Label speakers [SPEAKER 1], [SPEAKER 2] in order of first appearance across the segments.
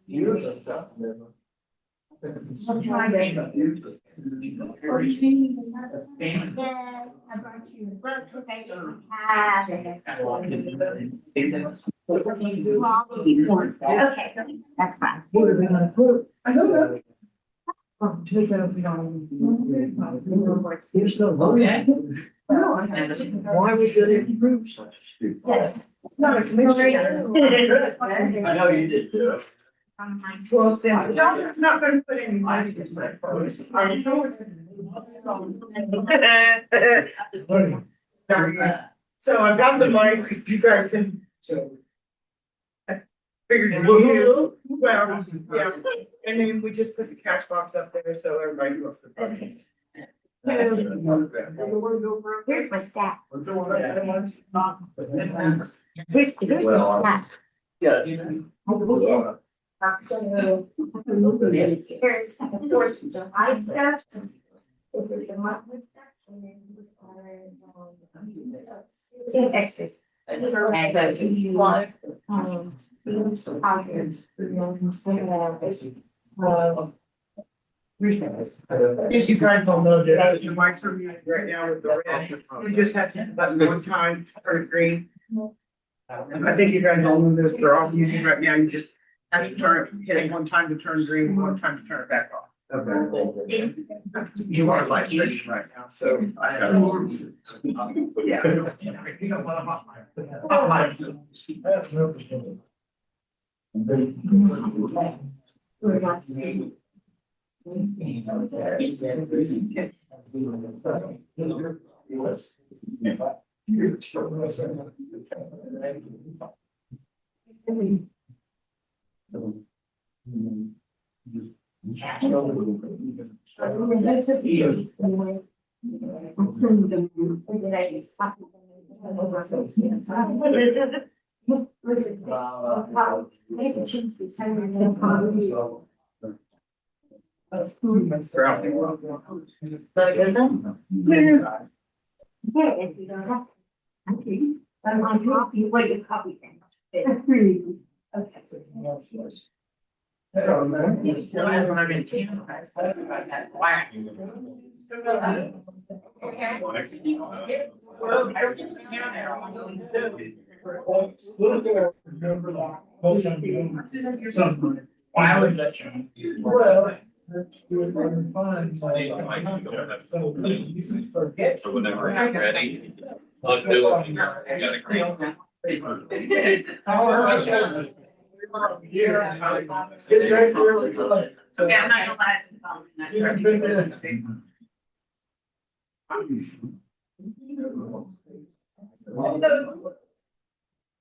[SPEAKER 1] Years of stuff.
[SPEAKER 2] I'll try that. Or you need another one? Yeah, I brought you a book, because I don't have it. Okay, that's fine.
[SPEAKER 1] I know that. Take out the. Oh, yeah. Why we gonna improve such a stupid?
[SPEAKER 2] Yes.
[SPEAKER 1] No, it's
[SPEAKER 2] Very
[SPEAKER 1] I know you did too.
[SPEAKER 3] Well, since John's not gonna put any money in my purse, I'm going to. So I've got the mics, you guys can. Figured it out. Well, yeah, and then we just put the catch box up there, so everybody knows.
[SPEAKER 2] Here's my stack.
[SPEAKER 1] Here's
[SPEAKER 2] Here's my stack.
[SPEAKER 1] Yes.
[SPEAKER 2] Here's the Fourth of July stuff. This is the monthly stuff, and then these are, two extras. These are
[SPEAKER 3] If you guys don't know that, your mics are muted right now with the red, you just have to hit the button one time for green. I think you guys all know this, they're all muted right now, you just have to hit it one time to turn green, one time to turn it back off.
[SPEAKER 1] Okay.
[SPEAKER 3] You are live streaming right now, so. Yeah. You don't want
[SPEAKER 2] Yeah, if you don't have. Okay. I'm on copy, what you copy then. Okay.
[SPEAKER 1] Why would that change? Well. Fine.
[SPEAKER 4] So whenever you're ready, I'll do it. You got a green.
[SPEAKER 3] Okay, I'm not gonna lie.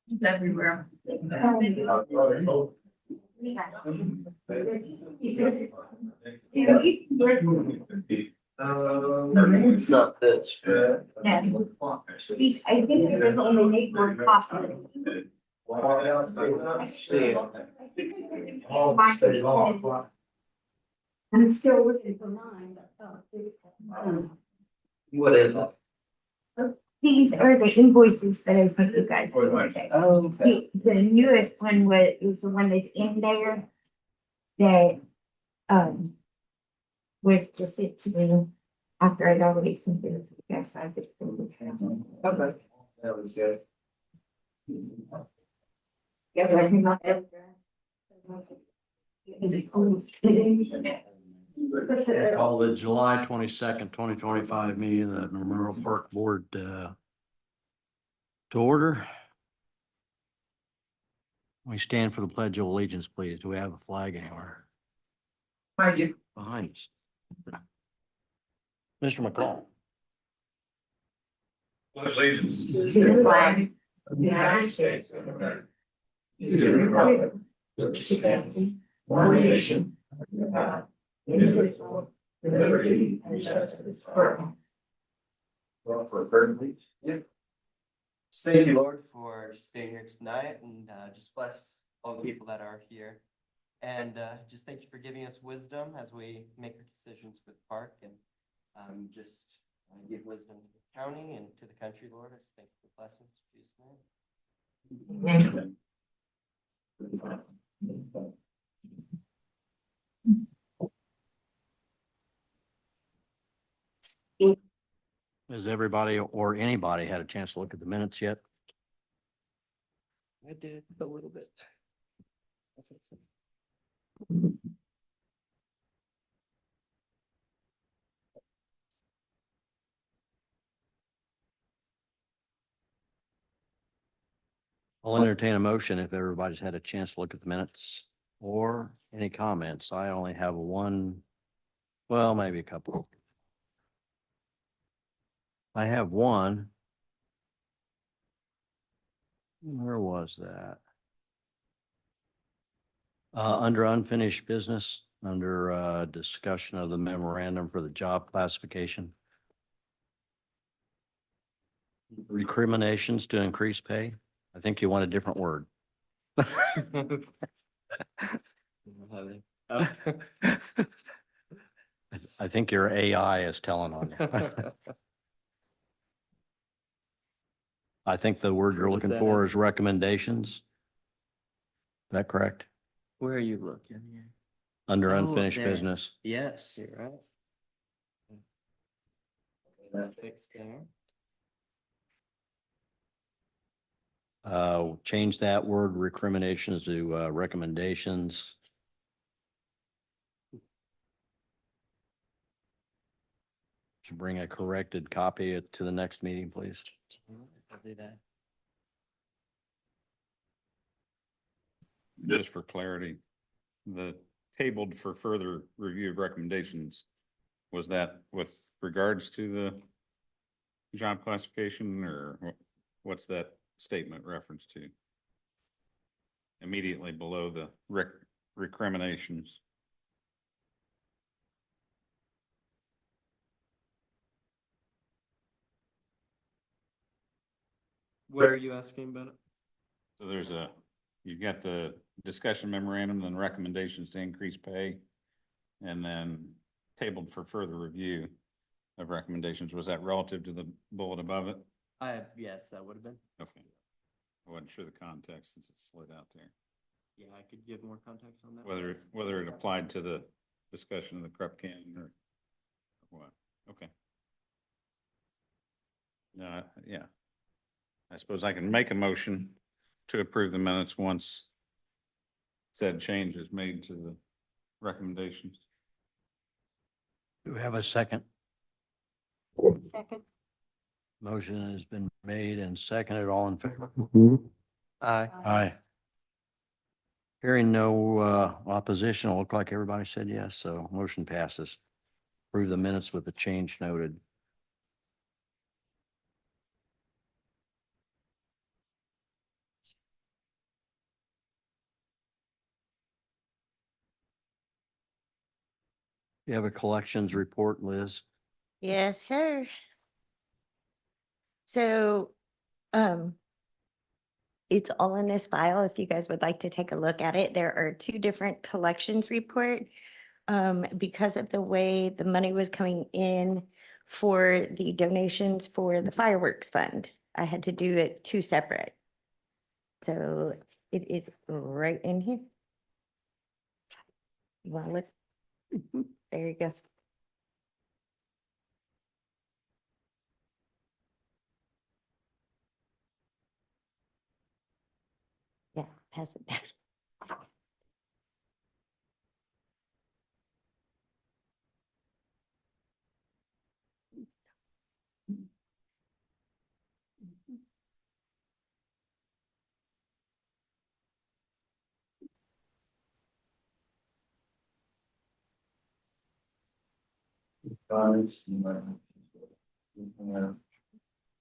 [SPEAKER 3] It's everywhere.
[SPEAKER 1] It's not this.
[SPEAKER 2] I think it was only make one possible. I'm still looking for mine, but.
[SPEAKER 1] What is it?
[SPEAKER 2] These are the invoices that I sent you guys. the other day.
[SPEAKER 1] Okay.
[SPEAKER 2] The newest one was the one that's in there. That, was just sent to me after I'd already sent it to you guys. So I just.
[SPEAKER 1] Okay. That was good.
[SPEAKER 2] Yeah, but I think not that.
[SPEAKER 5] Call the July 22nd, 2025 meeting of the Memorial Park Board to order. We stand for the Pledge of Allegiance, please. Do we have a flag anywhere
[SPEAKER 3] Mind you.
[SPEAKER 5] behind us? Mr. McCall.
[SPEAKER 4] Allegiance.
[SPEAKER 2] To the flag.
[SPEAKER 3] of the United States of America.
[SPEAKER 2] To the republic.
[SPEAKER 3] Which stands one nation, under God, indivisible, with liberty and justice for all.
[SPEAKER 1] Well, for a burden, please.
[SPEAKER 6] Yeah. Just thank you, Lord, for just being here tonight and just bless all the people that are here. And just thank you for giving us wisdom as we make our decisions for the park and just give wisdom to the county and to the country, Lord. I just thank you for blessings in Jesus' name.
[SPEAKER 2] Amen.
[SPEAKER 5] Has everybody or anybody had a chance to look at the minutes yet?
[SPEAKER 6] I did a little bit. That's it.
[SPEAKER 5] I'll entertain a motion if everybody's had a chance to look at the minutes or any comments. I only have one, well, maybe a couple. I have one. Where was that? Under unfinished business, under discussion of the memorandum for the job classification. Recriminations to increase pay. I think you want a different word. I think your AI is telling on you. I think the word you're
[SPEAKER 6] Where was
[SPEAKER 5] looking
[SPEAKER 6] that
[SPEAKER 5] for
[SPEAKER 6] at?
[SPEAKER 5] is recommendations. Is that correct?
[SPEAKER 6] Where are you looking here?
[SPEAKER 5] Under
[SPEAKER 6] Oh,
[SPEAKER 5] unfinished
[SPEAKER 6] there.
[SPEAKER 5] business.
[SPEAKER 6] Yes, you're right. That fixed there.
[SPEAKER 5] Change that word recriminations to recommendations. Should bring a corrected copy to the next meeting, please.
[SPEAKER 6] I'll do that.
[SPEAKER 7] Just for clarity, the tabled for further review of recommendations, was that with regards to the job classification, or what's that statement reference to? Immediately below the recriminations.
[SPEAKER 6] Where are you asking about it?
[SPEAKER 7] So there's you've got the discussion memorandum, then recommendations to increase pay, and then tabled for further review of recommendations. Was that relative to the bullet above it?
[SPEAKER 6] Yes, that would have been.
[SPEAKER 7] Okay. I wasn't sure the context since it slid out there.
[SPEAKER 6] Yeah, I could give more context on that.
[SPEAKER 7] Whether it applied to the discussion of the Krupp can or what. Okay. Yeah. I suppose I can make a motion to approve the minutes once said change is made to the recommendations.
[SPEAKER 5] Do we have a second?
[SPEAKER 2] Second.
[SPEAKER 5] Motion has been made and seconded. All in favor?
[SPEAKER 6] Aye.
[SPEAKER 5] Aye. Hearing no opposition, it'll look like everybody said yes, so motion passes. Approve the minutes with the change noted. You have a collections report, Liz?
[SPEAKER 2] Yes, sir. So, it's all in this file. If you guys would like to take a look at it, there are two different collections report. Because of the way the money was coming in for the donations for the fireworks fund, I had to do it two separate. So it is right in here. You want to look? There you go. Yeah, pass it down.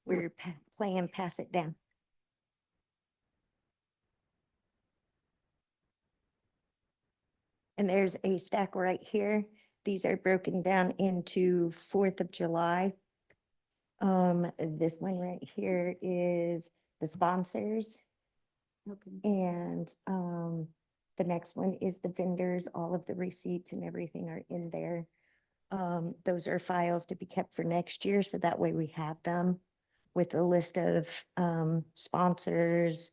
[SPEAKER 2] We're playing pass it down. And there's a stack right here. These are broken down into 4th of July. This one right here is the sponsors. And, the next one is the vendors. All of the receipts and everything are in there. Those are files to be kept for next year, so that way we have them with a list of, sponsors,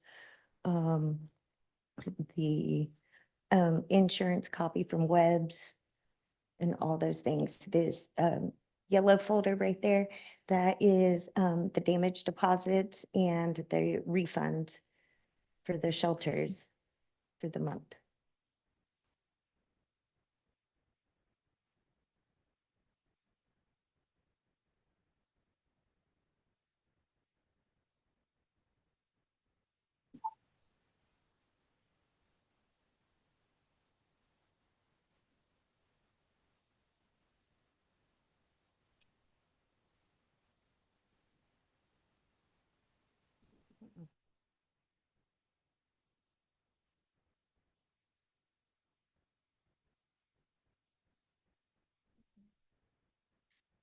[SPEAKER 2] the insurance copy from Webb's and all those things. This yellow folder right there, that is the damage deposits and the refunds for the shelters for the month.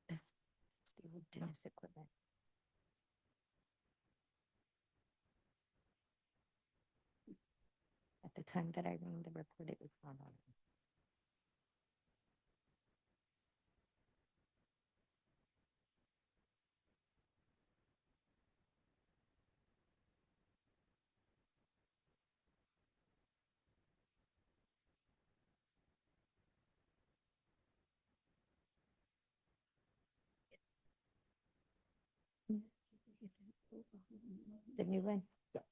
[SPEAKER 2] That's the old Dennis equipment. At the time that I ran the report, it was not on. The new one? Yeah.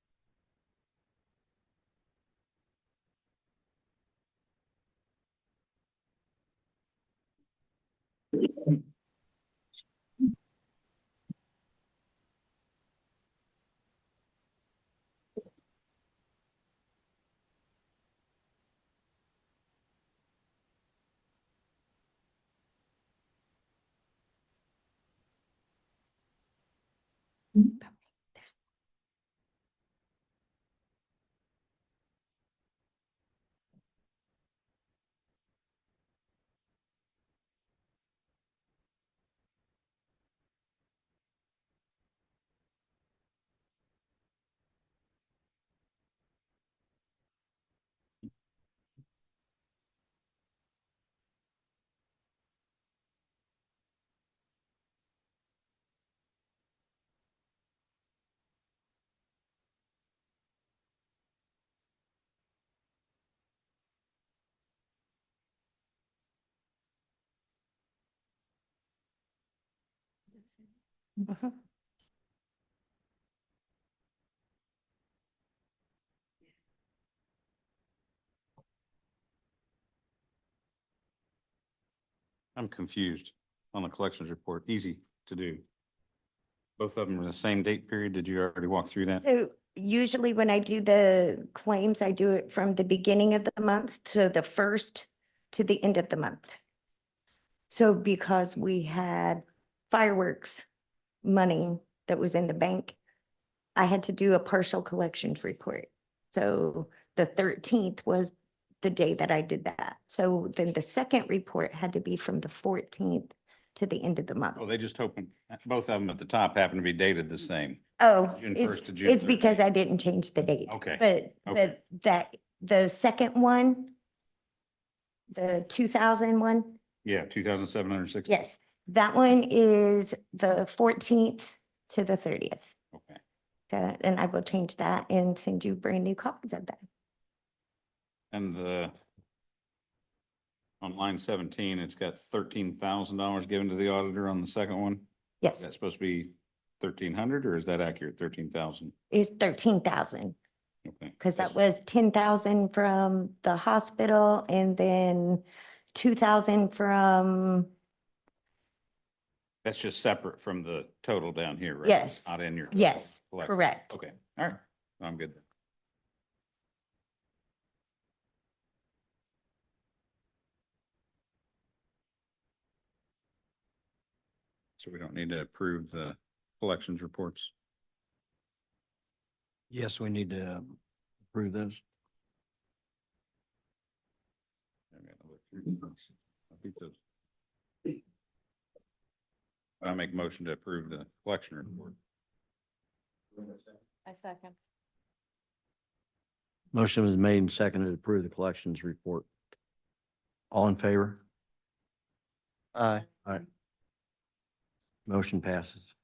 [SPEAKER 2] Mhm.
[SPEAKER 7] I'm confused on the collections report. Easy to do. Both of them are the same date period. Did you already walk through that?
[SPEAKER 2] So usually when I do the claims, I do it from the beginning of the month to the first to the end of the month. So because we had fireworks money that was in the bank, I had to do a partial collections report. So the 13th was the day that I did that. So then the second report had to be from the 14th to the end of the month.
[SPEAKER 7] Oh, they just opened, both of them at the top happen to be dated the same.
[SPEAKER 2] Oh,
[SPEAKER 7] June
[SPEAKER 2] it's,
[SPEAKER 7] 1st to June
[SPEAKER 2] it's because
[SPEAKER 7] 13th.
[SPEAKER 2] I didn't change the date.
[SPEAKER 7] Okay,
[SPEAKER 2] But
[SPEAKER 7] okay.
[SPEAKER 2] that, the second one, the 2000 one,
[SPEAKER 7] Yeah, 2,760.
[SPEAKER 2] yes, that one is the 14th to the 30th.
[SPEAKER 7] Okay.
[SPEAKER 2] So, and I will change that and send you brand new copies of that.
[SPEAKER 7] And on line 17, it's got $13,000 given to the auditor on the second one. Is
[SPEAKER 2] Yes,
[SPEAKER 7] that supposed to be 1,300 or is that accurate? 13,000?
[SPEAKER 2] it's 13,000
[SPEAKER 7] Okay.
[SPEAKER 2] because that was 10,000 from the hospital and then 2,000 from,
[SPEAKER 7] That's just separate from the total down here, right?
[SPEAKER 2] Yes.
[SPEAKER 7] Not in your.
[SPEAKER 2] yes,
[SPEAKER 7] collection.
[SPEAKER 2] correct.
[SPEAKER 7] Okay, all right. I'm good. So we don't need to approve the collections reports.
[SPEAKER 5] Yes, we need to approve those.
[SPEAKER 7] I gotta look through these. I think those. I make a motion to approve the collection report.
[SPEAKER 2] I second.
[SPEAKER 5] Motion was made and seconded to approve the collections report. All in favor?
[SPEAKER 6] Aye.
[SPEAKER 5] Aye. Motion passes.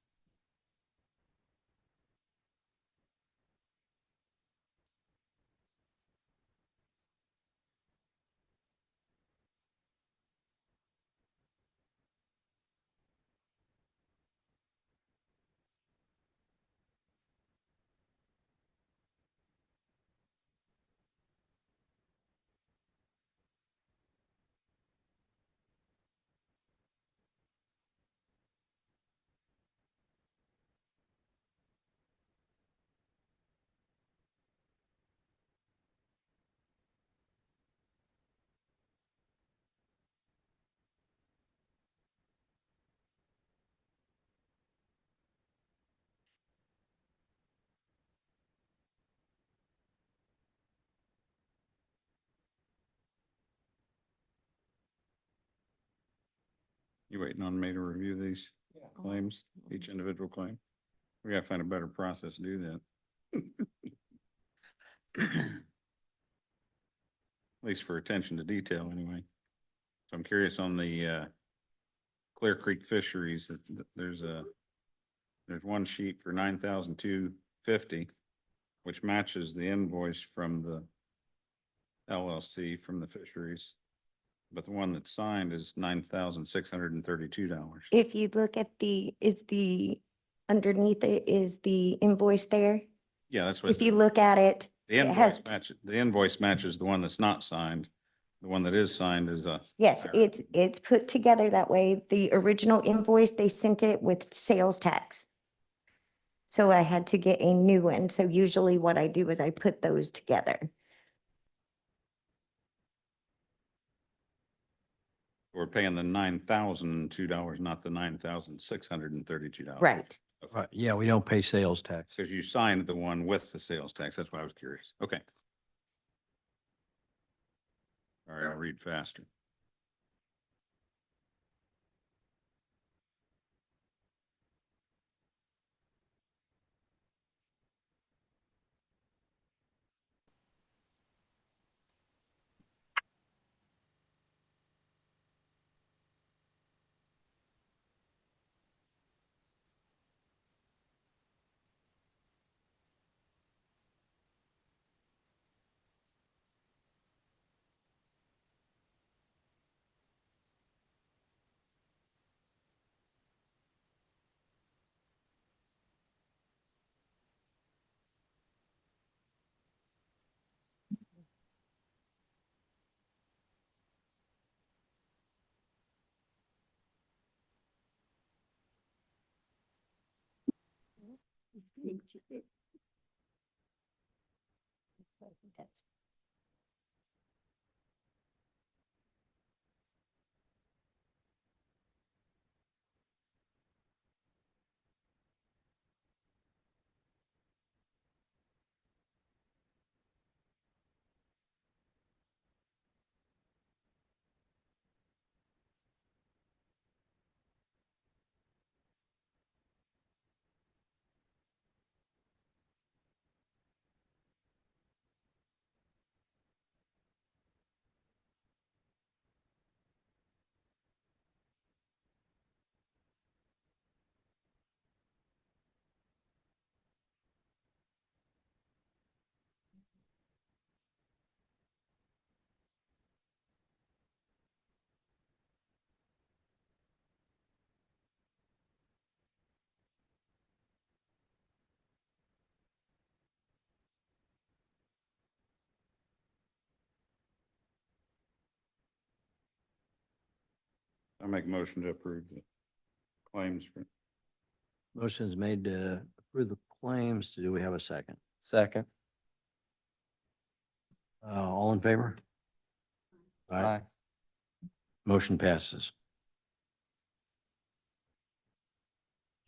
[SPEAKER 7] You waiting on me to review these claims, each individual claim? We gotta find a better process to do that. At least for attention to detail anyway. So I'm curious on the Clear Creek Fisheries, there's one sheet for 9,250, which matches the invoice from the LLC from the fisheries. But the one that's signed is $9,632.
[SPEAKER 2] If you look at underneath it is the invoice there.
[SPEAKER 7] Yeah, that's what.
[SPEAKER 2] If you look at it,
[SPEAKER 7] The
[SPEAKER 2] it has,
[SPEAKER 7] the invoice matches the one that's not signed. The one that is signed is
[SPEAKER 2] yes,
[SPEAKER 7] higher.
[SPEAKER 2] it's put together that way. The original invoice, they sent it with sales tax. So I had to get a new one. So usually what I do is I put those together.
[SPEAKER 7] We're paying the $9,002, not the $9,632.
[SPEAKER 2] Right.
[SPEAKER 5] Right, yeah, we don't pay sales tax.
[SPEAKER 7] Because you signed the one with the sales tax. That's why I was curious. Okay. All right, I'll read faster.
[SPEAKER 2] That's
[SPEAKER 7] I make a motion to approve the claims for.
[SPEAKER 5] Motion is made to approve the claims. Do we have a second?
[SPEAKER 6] Second.
[SPEAKER 5] All in favor? Aye. Motion passes.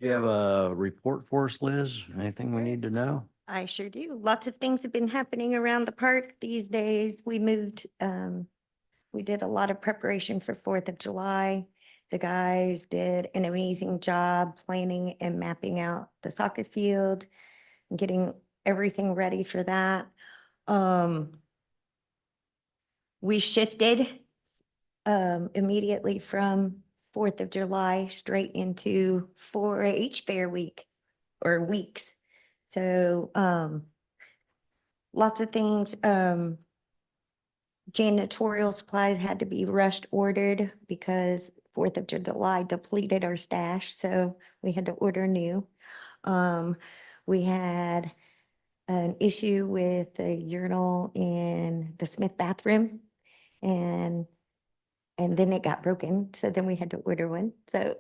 [SPEAKER 5] Do you have a report for us, Liz? Anything we need to know?
[SPEAKER 2] I sure do. Lots of things have been happening around the park these days. We moved, we did a lot of preparation for 4th of July. The guys did an amazing job planning and mapping out the soccer field and getting everything ready for that. We shifted immediately from 4th of July straight into 4-H fair week or weeks. So lots of things. Janitorial supplies had to be rushed ordered because 4th of July depleted our stash, so we had to order new. We had an issue with the urinal in the Smith bathroom, and then it got broken, so then we had to order one. So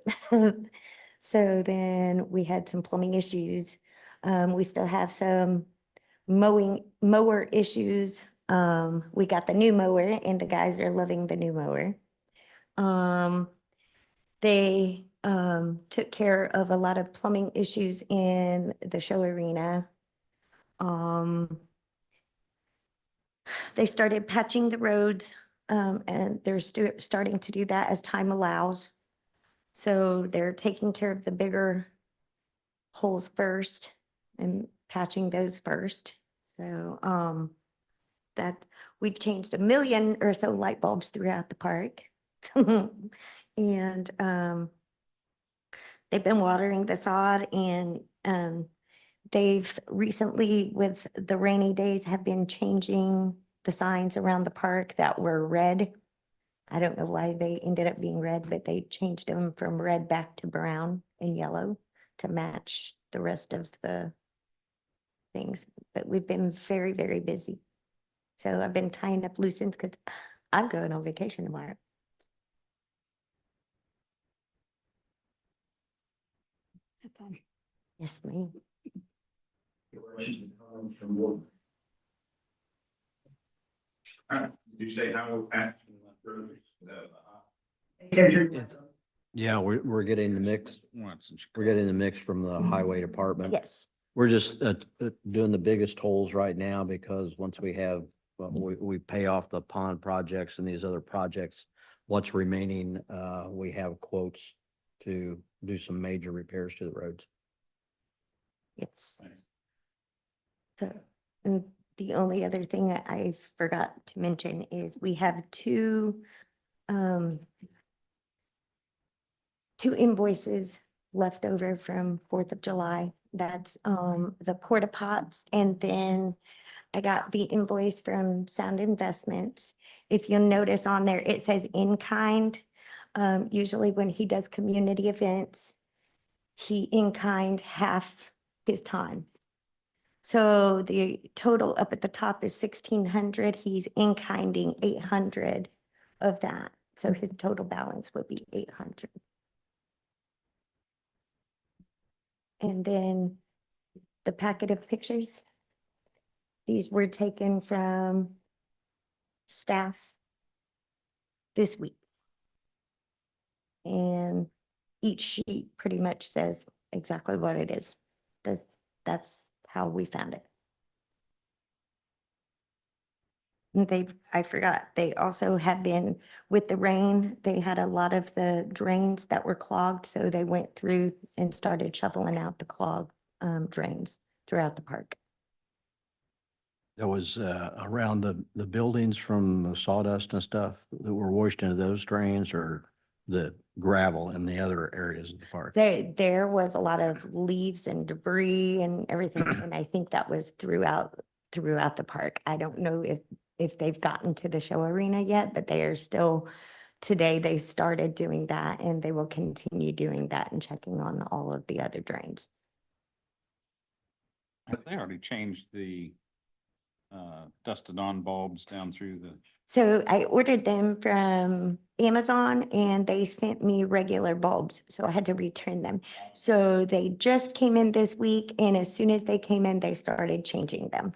[SPEAKER 2] so then we had some plumbing issues. We still have some mower issues. We got the new mower and the guys are loving the new mower. They took care of a lot of plumbing issues in the show arena. They started patching the roads, and they're starting to do that as time allows. So they're taking care of the bigger holes first and patching those first. So, that we've changed 1 million or so light bulbs throughout the park. And, they've been watering the sod and, they've recently, with the rainy days, have been changing the signs around the park that were red. I don't know why they ended up being red, but they changed them from red back to brown and yellow to match the rest of the things. But we've been very, very busy. So I've been tying up loose ends because I'm going on vacation tomorrow. Yes, ma'am.
[SPEAKER 7] Did you say how action went through?
[SPEAKER 5] Yeah, we're getting the mix. We're getting the mix from the highway department.
[SPEAKER 2] Yes,
[SPEAKER 5] We're just doing the biggest holes right now because once we have, we pay off the pond projects and these other projects, what's remaining, we have quotes to do some major repairs to the roads.
[SPEAKER 2] yes. So, and the only other thing that I forgot to mention is we have two invoices left over from 4th of July. That's the porta pots, and then I got the invoice from Sound Investments. If you'll notice on there, it says in kind. Usually when he does community events, he in kind half his time. So the total up at the top is 1,600. He's in kinding 800 of that. So his total balance would be 800. And then the packet of pictures. These were taken from staff this week. And each sheet pretty much says exactly what it is. That's how we found it. And I forgot, they also have been, with the rain, they had a lot of the drains that were clogged, so they went through and started shoveling out the clogged drains throughout the park.
[SPEAKER 5] That was around the buildings from the sawdust and stuff that were washed into those drains, or the gravel in the other areas of the park.
[SPEAKER 2] There was a lot of leaves and debris and everything, and I think that was throughout the park. I don't know if they've gotten to the show arena yet, but they are still, today they started doing that, and they will continue doing that and checking on all of the other drains.
[SPEAKER 7] But they already changed the dusted on bulbs down through the,
[SPEAKER 2] So I ordered them from Amazon and they sent me regular bulbs, so I had to return them. So they just came in this week, and as soon as they came in, they started changing them.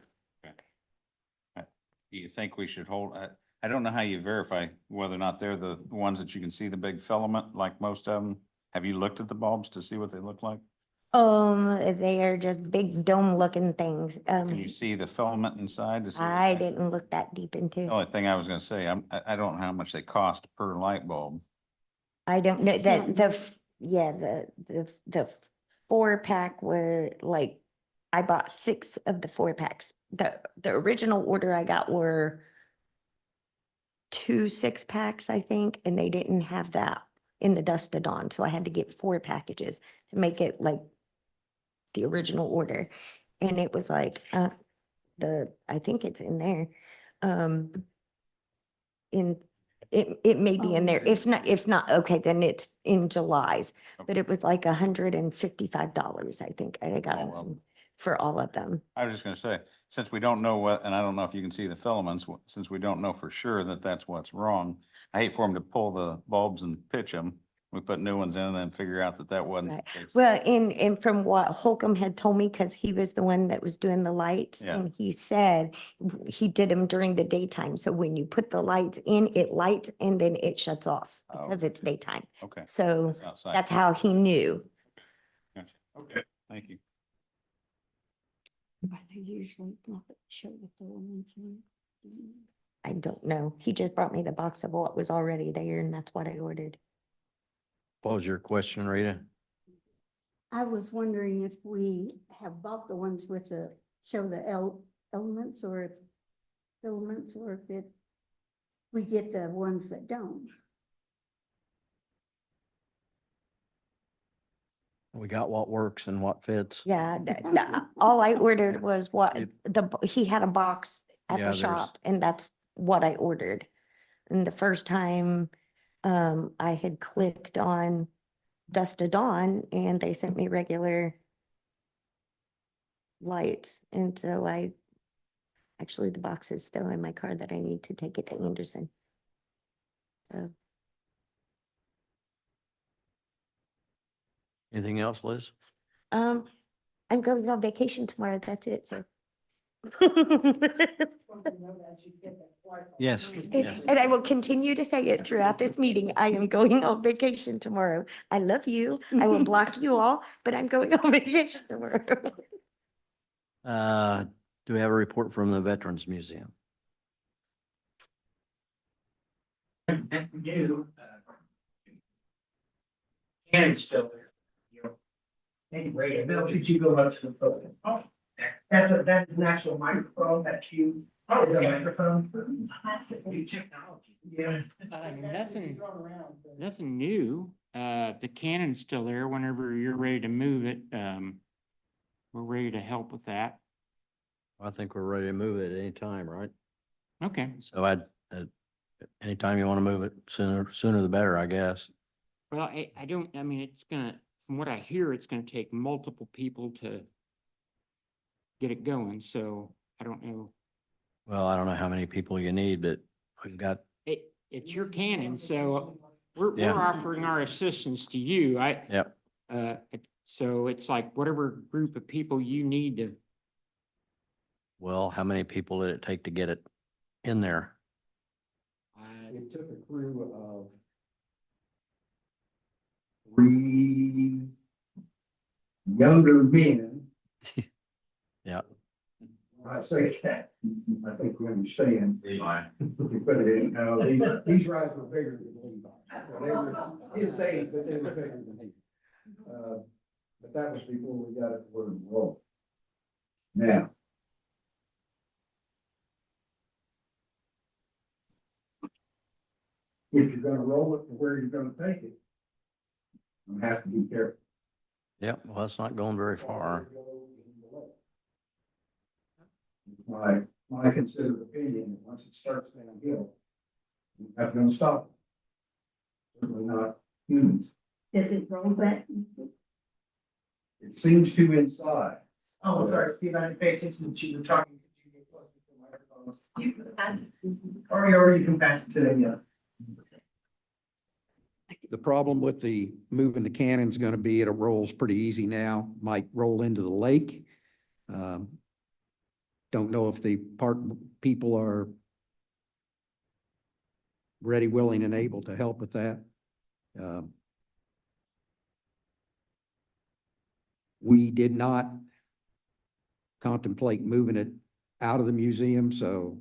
[SPEAKER 7] do you think we should hold, I don't know how you verify whether or not they're the ones that you can see the big filament like most of them. Have you looked at the bulbs to see what they look like?
[SPEAKER 2] They are just big dome looking things.
[SPEAKER 7] Can you see the filament inside to see? what's
[SPEAKER 2] I
[SPEAKER 7] actually-
[SPEAKER 2] didn't look that deep into
[SPEAKER 7] The
[SPEAKER 2] it.
[SPEAKER 7] only thing I was gonna say, I don't know how much they cost per light bulb.
[SPEAKER 2] I don't know that the 4-pack were like, I bought 6 of the 4-packs. The original order I got were 2 6-packs, I think, and they didn't have that in the dusted on, so I had to get 4 packages to make it like the original order. And it was like, I think it's in there. It may be in there. If not, okay, then it's in July's. But it was like $155, I think. I got
[SPEAKER 7] Oh,
[SPEAKER 2] it
[SPEAKER 7] well.
[SPEAKER 2] for all of them.
[SPEAKER 7] I was just gonna say, since we don't know what, and I don't know if you can see the filaments, since we don't know for sure that that's what's wrong, I hate for them to pull the bulbs and pitch them. We put new ones in and then figure out that that wasn't.
[SPEAKER 2] Right.
[SPEAKER 7] the case.
[SPEAKER 2] Well, and from what Holcomb had told me, because he was the one that was doing the lights,
[SPEAKER 7] Yeah.
[SPEAKER 2] and he said he did them during the daytime. So when you put the lights in, it lights and then it shuts off
[SPEAKER 7] Oh,
[SPEAKER 2] because it's daytime.
[SPEAKER 7] Okay.
[SPEAKER 2] So
[SPEAKER 7] It's outside.
[SPEAKER 2] that's how he knew.
[SPEAKER 7] Gotcha. Okay, thank you.
[SPEAKER 2] I don't know. He just brought me the box of what was already there, and that's what I ordered.
[SPEAKER 5] What was your question, Rita?
[SPEAKER 8] I was wondering if we have bought the ones with the, show the elements or if filaments, or if it, we get the ones that don't.
[SPEAKER 5] We got what works and what fits.
[SPEAKER 2] Yeah, all I ordered was what, he had a box at
[SPEAKER 5] Yeah,
[SPEAKER 2] the
[SPEAKER 5] there's-
[SPEAKER 2] shop and that's what I ordered. And the first time, I had clicked on Dust to Dawn and they sent me regular lights. And so actually the box is still in my car that I need to take it to Anderson. So,
[SPEAKER 5] Anything else, Liz?
[SPEAKER 2] I'm going on vacation tomorrow. That's it, so.
[SPEAKER 5] Yes. yes.
[SPEAKER 2] And I will continue to say it throughout this meeting. I am going on vacation tomorrow. I love you. I will block you all, but I'm going on vacation tomorrow.
[SPEAKER 5] Do we have a report from the Veterans Museum?
[SPEAKER 1] And we do. Cannon's still there. You know. Anyway,
[SPEAKER 3] Bill, could you go up to the podium? Oh, that's an actual microphone, that cube. Oh, is a microphone?
[SPEAKER 1] New technology.
[SPEAKER 3] Yeah.
[SPEAKER 9] Nothing new. The cannon's still there whenever you're ready to move it. We're ready to help with that.
[SPEAKER 5] I think we're ready to move it at any time, right?
[SPEAKER 9] Okay.
[SPEAKER 5] So anytime you want to move it, sooner the better, I guess.
[SPEAKER 9] Well, I don't, I mean, it's gonna, from what I hear, it's gonna take multiple people to get it going, so I don't know.
[SPEAKER 5] Well, I don't know how many people you need, but we've got,
[SPEAKER 9] It's your cannon, so we're
[SPEAKER 5] Yeah.
[SPEAKER 9] offering our assistance to you.
[SPEAKER 5] yep.
[SPEAKER 9] So it's like whatever group of people you need to,
[SPEAKER 5] Well, how many people did it take to get it in there?
[SPEAKER 10] It took a crew of 3 younger men.
[SPEAKER 5] Yeah.
[SPEAKER 10] I say that, I think we understand. You put it in, these guys were bigger than Levi. So they were his age, but they were bigger than he. But that was before we got it where we roll. Now. If you're gonna roll it to where you're gonna take it, you have to be careful.
[SPEAKER 5] Yep, well, it's not going very far.
[SPEAKER 10] My considered opinion, once it starts downhill, you're not gonna stop it. Certainly not humans.
[SPEAKER 8] Does it roll back?
[SPEAKER 10] It seems to inside.
[SPEAKER 3] Oh, sorry, Steve, I didn't pay attention to you were talking. Could you get closer to the microphone?
[SPEAKER 8] You can pass it.
[SPEAKER 3] Or you can pass it to them, yeah.
[SPEAKER 10] The problem with the moving the cannon's gonna be, it rolls pretty easy now, might roll into the lake. Don't know if the park people are ready, willing, and able to help with that. We did not contemplate moving it out of the museum, so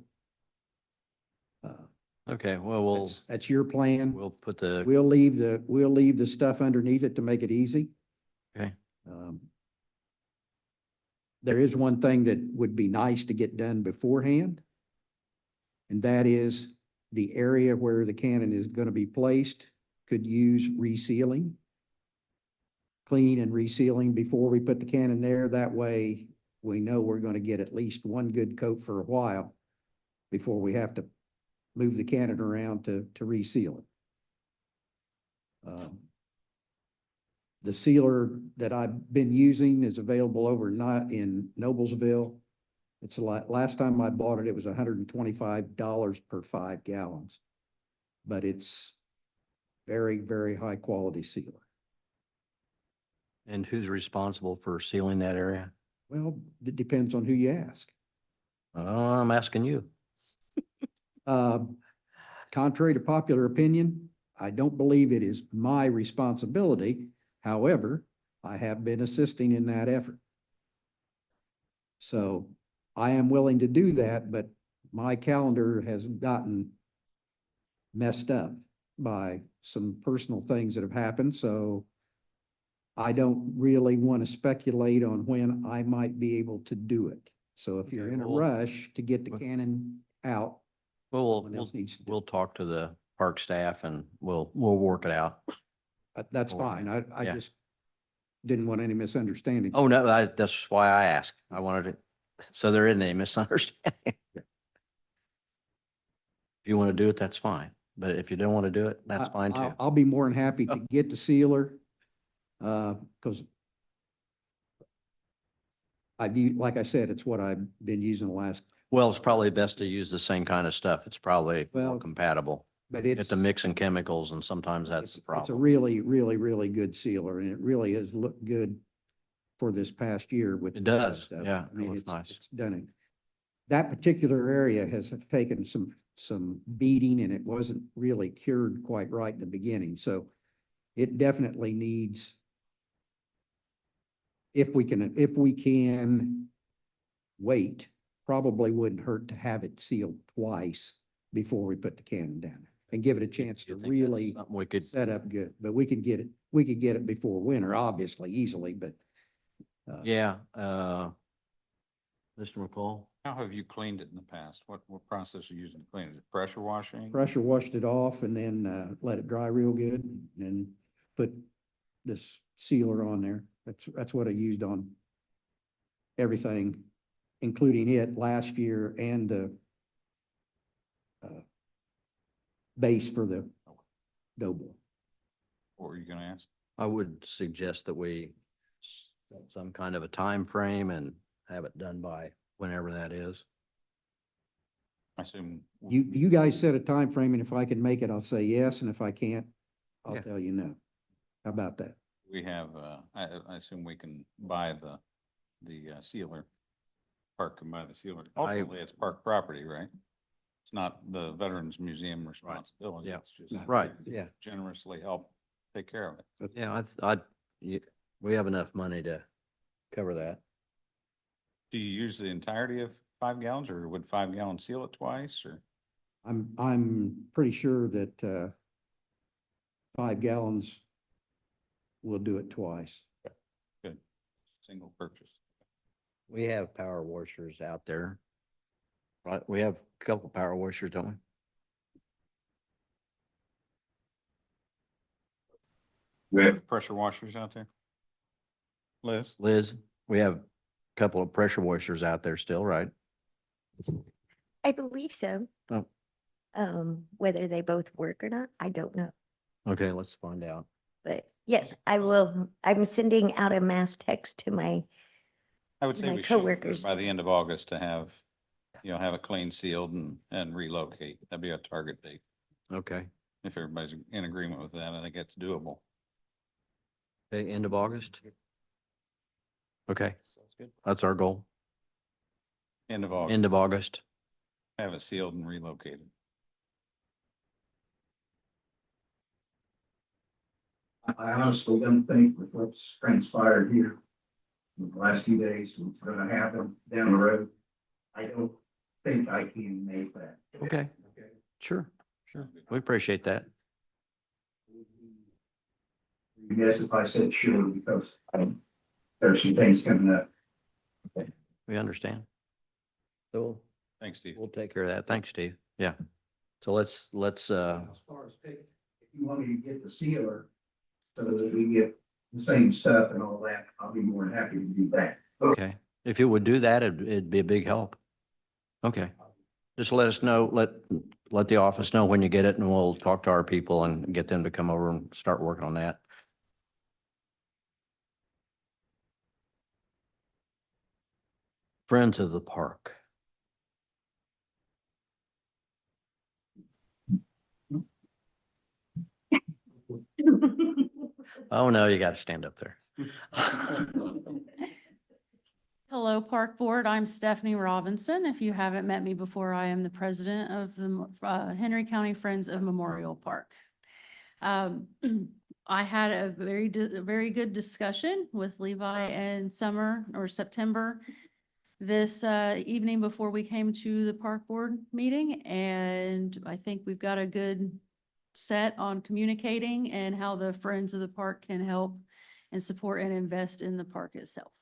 [SPEAKER 5] Okay, well,
[SPEAKER 10] that's your plan.
[SPEAKER 5] we'll put the,
[SPEAKER 10] We'll leave the stuff underneath it to make it easy.
[SPEAKER 5] okay,
[SPEAKER 10] There is one thing that would be nice to get done beforehand. And that is the area where the cannon is going to be placed could use resealing. Clean and resealing before we put the cannon there. That way we know we're going to get at least one good coat for a while before we have to move the cannon around to reseal it. The sealer that I've been using is available over not in Noblesville. It's a lot, last time I bought it, it was $125 per 5 gallons. But it's very, very high quality sealer.
[SPEAKER 5] and who's responsible for sealing that area?
[SPEAKER 10] Well, it depends on who you ask.
[SPEAKER 5] I'm asking you.
[SPEAKER 10] Contrary to popular opinion, I don't believe it is my responsibility. However, I have been assisting in that effort. So I am willing to do that, but my calendar has gotten messed up by some personal things that have happened, so I don't really want to speculate on when I might be able to do it. So if you're
[SPEAKER 5] Okay,
[SPEAKER 10] in a
[SPEAKER 5] well-
[SPEAKER 10] rush to get the cannon out,
[SPEAKER 5] We'll,
[SPEAKER 10] someone else needs to do
[SPEAKER 5] we'll talk to the park staff and we'll work it out.
[SPEAKER 10] that's
[SPEAKER 5] Or-
[SPEAKER 10] fine. I
[SPEAKER 5] yeah.
[SPEAKER 10] just didn't want any misunderstanding.
[SPEAKER 5] Oh, no, that's why I asked. I wanted to, so there isn't any misunderstanding. If you want to do it, that's fine. But if you don't want to do it, that's fine too.
[SPEAKER 10] I'll be more than happy to get the sealer, because like I said, it's what I've been using the last,
[SPEAKER 5] Well, it's probably best to use the same kind of stuff. It's probably more
[SPEAKER 10] Well,
[SPEAKER 5] compatible.
[SPEAKER 10] but
[SPEAKER 5] Get
[SPEAKER 10] it's,
[SPEAKER 5] the mixing chemicals and sometimes that's the
[SPEAKER 10] it's a
[SPEAKER 5] problem.
[SPEAKER 10] really, really, really good sealer, and it really has looked good for this past year with.
[SPEAKER 5] It does,
[SPEAKER 10] stuff.
[SPEAKER 5] yeah,
[SPEAKER 10] I mean,
[SPEAKER 5] it looks nice.
[SPEAKER 10] it's done it. That particular area has taken some beating, and it wasn't really cured quite right in the beginning, so it definitely needs, if we can wait, probably wouldn't hurt to have it sealed twice before we put the cannon down and give it a chance
[SPEAKER 5] You
[SPEAKER 10] to
[SPEAKER 5] think that's
[SPEAKER 10] really
[SPEAKER 5] something we could,
[SPEAKER 10] set up good. But we could get it before winter, obviously, easily, but
[SPEAKER 5] yeah, Mr. McCall?
[SPEAKER 7] How have you cleaned it in the past? What process are you using to clean it? Is it pressure washing?
[SPEAKER 10] pressure washed it off and then let it dry real good and put this sealer on there. That's what I used on everything, including it last year and the base for the doughboy.
[SPEAKER 7] What were you gonna ask?
[SPEAKER 5] I would suggest that we set some kind of a time frame and have it done by whenever that is.
[SPEAKER 7] I assume.
[SPEAKER 10] You guys set a time frame, and if I can make it, I'll say yes, and if I can't, I'll
[SPEAKER 5] Yeah.
[SPEAKER 10] tell you no. How about that?
[SPEAKER 7] We have, I assume we can buy the sealer. Park can buy the sealer. Ultimately, it's park property, right? It's not the Veterans Museum responsibility.
[SPEAKER 5] Yeah.
[SPEAKER 7] It's just
[SPEAKER 5] Right, yeah.
[SPEAKER 7] generously help take care of it.
[SPEAKER 5] Yeah, we have enough money to cover that.
[SPEAKER 7] Do you use the entirety of 5 gallons, or would 5 gallons seal it twice, or?
[SPEAKER 10] I'm pretty sure that 5 gallons will do it twice.
[SPEAKER 7] Good. Single purchase.
[SPEAKER 5] We have power washers out there. Right, we have a couple power washers, don't we?
[SPEAKER 7] We have pressure washers out there? Liz?
[SPEAKER 5] Liz, we have a couple of pressure washers out there still, right?
[SPEAKER 2] I believe so.
[SPEAKER 5] Oh.
[SPEAKER 2] Whether they both work or not, I don't know.
[SPEAKER 5] Okay, let's find out.
[SPEAKER 2] But yes, I will. I'm sending out a mass text to my,
[SPEAKER 7] I would say
[SPEAKER 2] my
[SPEAKER 7] we should,
[SPEAKER 2] coworkers.
[SPEAKER 7] by the end of August, to have, have it clean, sealed and relocate. That'd be our target date.
[SPEAKER 5] Okay,
[SPEAKER 7] If everybody's in agreement with that, I think that's doable.
[SPEAKER 5] okay, end of August? Okay, that's our goal.
[SPEAKER 7] End of August,
[SPEAKER 5] End of August.
[SPEAKER 7] have it sealed and relocated.
[SPEAKER 1] I honestly don't think with what's transpired here in the last few days, what's gonna happen down the road, I don't think I can make that.
[SPEAKER 5] Okay,
[SPEAKER 1] Okay.
[SPEAKER 5] sure, sure. We appreciate that.
[SPEAKER 1] Yes, if I said sure, because there's some things coming up.
[SPEAKER 5] We understand. So
[SPEAKER 7] Thanks, Steve.
[SPEAKER 5] we'll take care of that. Thanks, Steve. Yeah. So let's,
[SPEAKER 1] As far as pick, if you want me to get the sealer so that we get the same stuff and all that, I'll be more than happy to do that.
[SPEAKER 5] okay. If you would do that, it'd be a big help. Okay. Just let us know, let the office know when you get it and we'll talk to our people and get them to come over and start working on that. Friends of the Park. Oh, no, you got to stand up there.
[SPEAKER 11] Hello, Park Board. I'm Stephanie Robinson. If you haven't met me before, I am the president of the Henry County Friends of Memorial Park. I had a very good discussion with Levi and Summer or September this evening before we came to the Park Board meeting, and I think we've got a good set on communicating and how the Friends of the Park can help and support and invest in the park itself.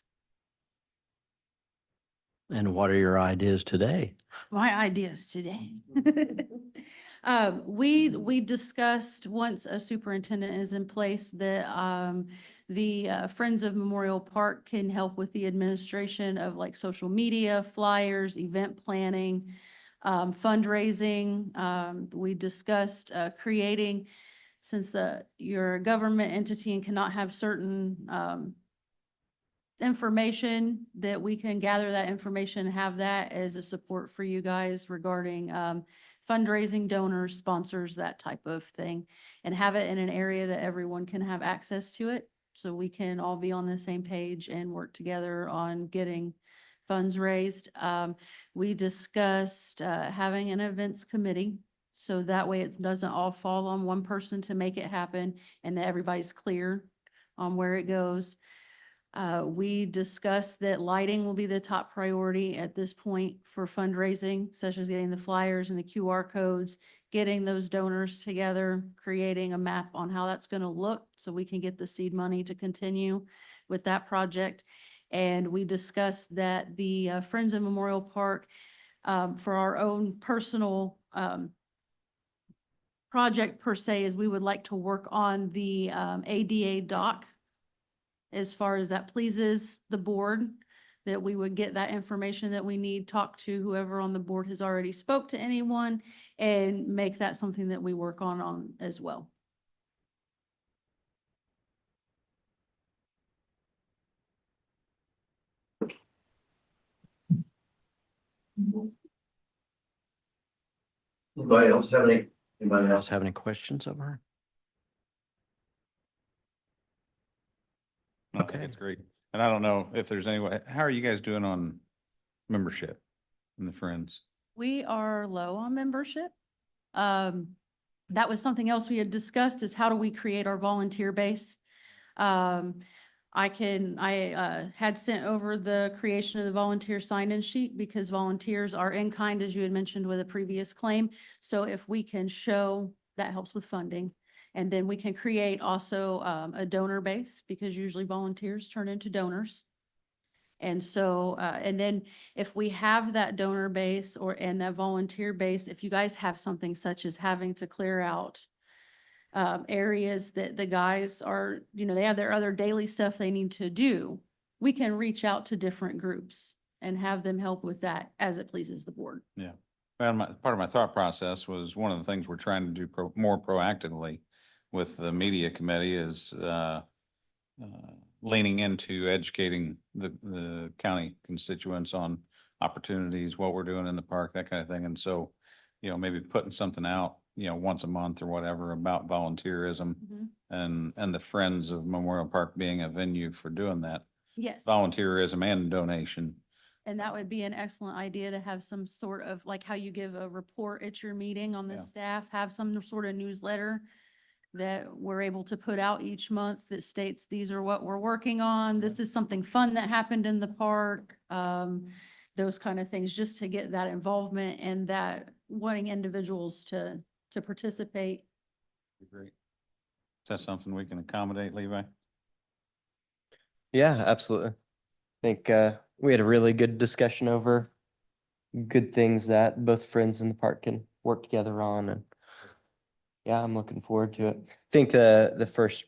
[SPEAKER 5] And what are your ideas today?
[SPEAKER 11] My ideas today. We discussed, once a superintendent is in place, that, the Friends of Memorial Park can help with the administration of like social media, flyers, event planning, fundraising. We discussed, creating, since you're a government entity and cannot have certain, information, that we can gather that information, have that as a support for you guys regarding fundraising, donors, sponsors, that type of thing, and have it in an area that everyone can have access to it. So we can all be on the same page and work together on getting funds raised. We discussed having an events committee. So that way it doesn't all fall on one person to make it happen, and that everybody's clear on where it goes. We discussed that lighting will be the top priority at this point for fundraising, such as getting the flyers and the QR codes, getting those donors together, creating a map on how that's going to look so we can get the seed money to continue with that project. And we discussed that the Friends of Memorial Park, for our own personal project per se, is we would like to work on the ADA dock. As far as that pleases the board, that we would get that information that we need, talk to whoever on the board has already spoke to anyone, and make that something that we work on as well.
[SPEAKER 1] Anybody else have any? Anybody
[SPEAKER 5] Anyone
[SPEAKER 1] else?
[SPEAKER 5] else have any questions of her?
[SPEAKER 7] I think it's great. And I don't know if there's any way, how are you guys doing on membership in the Friends?
[SPEAKER 11] We are low on membership. That was something else we had discussed, is how do we create our volunteer base? I had sent over the creation of the volunteer sign-in sheet, because volunteers are in kind, as you had mentioned with a previous claim. So if we can show, that helps with funding. And then we can create also a donor base, because usually volunteers turn into donors. And so, and then if we have that donor base and that volunteer base, if you guys have something such as having to clear out areas that the guys are, they have their other daily stuff they need to do, we can reach out to different groups and have them help with that as it pleases the board.
[SPEAKER 7] Yeah. Well, part of my thought process was one of the things we're trying to do more proactively with the media committee is leaning into educating the county constituents on opportunities, what we're doing in the park, that kind of thing. And so, maybe putting something out, once a month or whatever about volunteerism and the Friends of Memorial Park being a venue for doing that.
[SPEAKER 11] Yes.
[SPEAKER 7] Volunteerism and donation.
[SPEAKER 11] And that would be an excellent idea, to have some sort of, like how you give a report at your meeting on the
[SPEAKER 7] Yeah.
[SPEAKER 11] staff, have some sort of newsletter that we're able to put out each month that states, these are what we're working on. This is something fun that happened in the park. Those kind of things, just to get that involvement and that wanting individuals to participate.
[SPEAKER 7] Great. Is that something we can accommodate, Levi?
[SPEAKER 6] Yeah, absolutely. I think we had a really good discussion over good things that both Friends in the park can work together on, and yeah, I'm looking forward to it. I think the first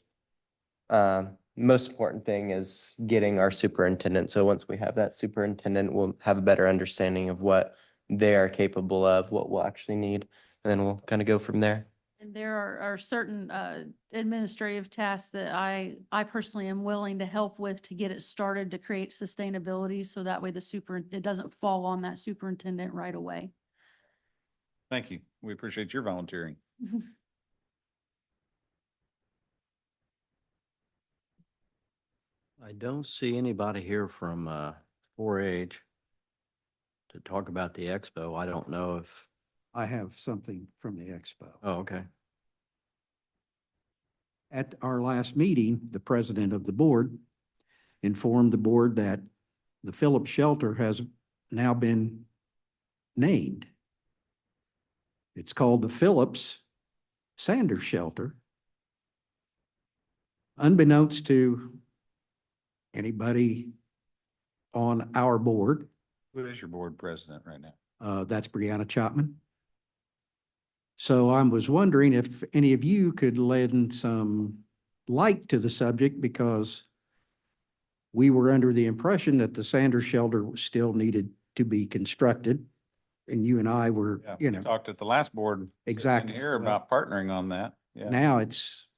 [SPEAKER 6] most important thing is getting our superintendent. So once we have that superintendent, we'll have a better understanding of what they are capable of, what we'll actually need, and then we'll kind of go from there.
[SPEAKER 11] And there are certain administrative tasks that I personally am willing to help with to get it started, to create sustainability. So that way it doesn't fall on that superintendent right away.
[SPEAKER 7] Thank you. We appreciate your volunteering.
[SPEAKER 5] I don't see anybody here from 4-H to talk about the expo. I don't know if,
[SPEAKER 10] I have something from the expo.
[SPEAKER 5] oh, okay.
[SPEAKER 10] At our last meeting, the president of the board informed the board that the Phillips Shelter has now been named. It's called the Phillips Sanders Shelter, unbeknownst to anybody on our board,
[SPEAKER 7] Who is your board president right now?
[SPEAKER 10] that's Brianna Chapman. So I was wondering if any of you could lend some light to the subject, because we were under the impression that the Sanders Shelter still needed to be constructed. And you and I were,
[SPEAKER 7] Yeah,
[SPEAKER 10] you
[SPEAKER 7] we
[SPEAKER 10] know,
[SPEAKER 7] talked at the last board.
[SPEAKER 10] exactly.
[SPEAKER 7] Here about partnering on that. Yeah.
[SPEAKER 10] Now it's,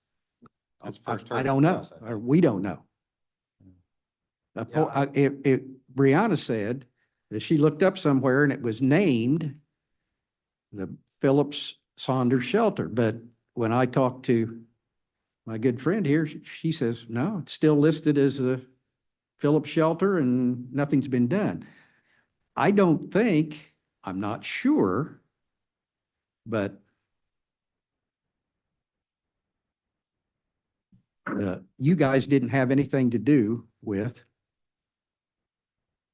[SPEAKER 7] That's first
[SPEAKER 10] I
[SPEAKER 7] heard
[SPEAKER 10] don't
[SPEAKER 7] from
[SPEAKER 10] know,
[SPEAKER 7] us, I think.
[SPEAKER 10] or we don't know. Brianna said that she looked up somewhere and it was named the Phillips Saunders Shelter. But when I talked to my good friend here, she says, no, it's still listed as the Phillips Shelter and nothing's been done. I don't think, I'm not sure, but you guys didn't have anything to do with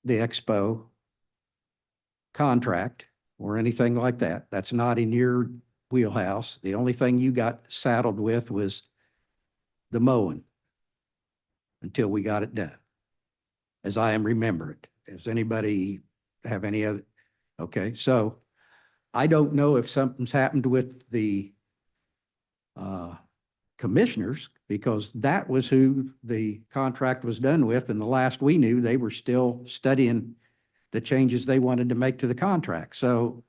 [SPEAKER 10] the Expo contract or anything like that. That's not in your wheelhouse. The only thing you got saddled with was the mowing until we got it done, as I remember it. Does anybody have any other? Okay, so I don't know if something's happened with the commissioners, because that was who the contract was done with. And the last we knew, they were still studying the changes they wanted to make to the contract. So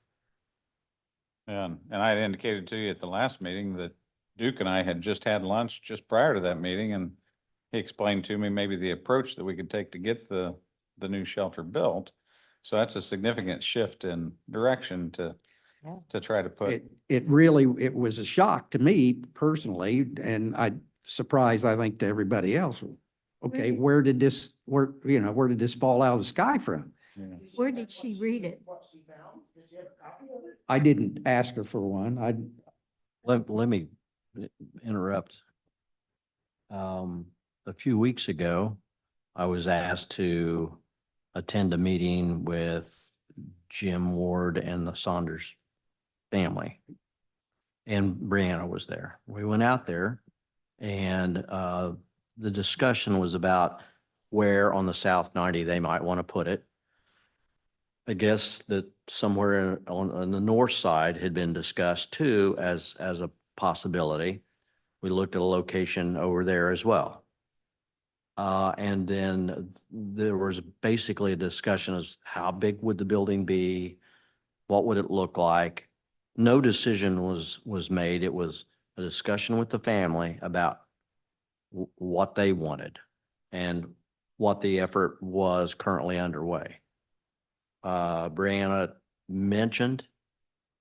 [SPEAKER 7] And I had indicated to you at the last meeting that Duke and I had just had lunch just prior to that meeting, and he explained to me maybe the approach that we could take to get the new shelter built. So that's a significant shift in direction to try to put.
[SPEAKER 10] it was a shock to me personally, and surprised, I think, to everybody else. Okay, where did this fall out of the sky from?
[SPEAKER 8] Where did she read it?
[SPEAKER 10] I didn't ask her for one.
[SPEAKER 5] Let me interrupt. A few weeks ago, I was asked to attend a meeting with Jim Ward and the Saunders family. And Brianna was there. We went out there and the discussion was about where on the South 90 they might want to put it. I guess that somewhere on the north side had been discussed too as a possibility. We looked at a location over there as well. And then there was basically a discussion as how big would the building be? What would it look like? No decision was made. It was a discussion with the family about what they wanted and what the effort was currently underway. Brianna mentioned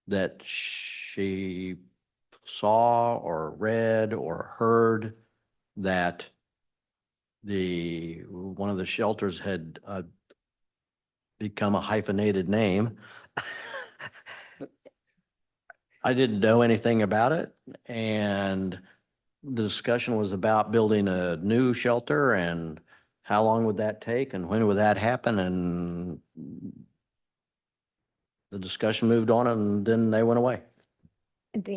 [SPEAKER 5] that she saw or read or heard that one of the shelters had become a hyphenated name. I didn't know anything about it, and the discussion was about building a new shelter and how long would that take and when would that happen, and the discussion moved on and then they went away.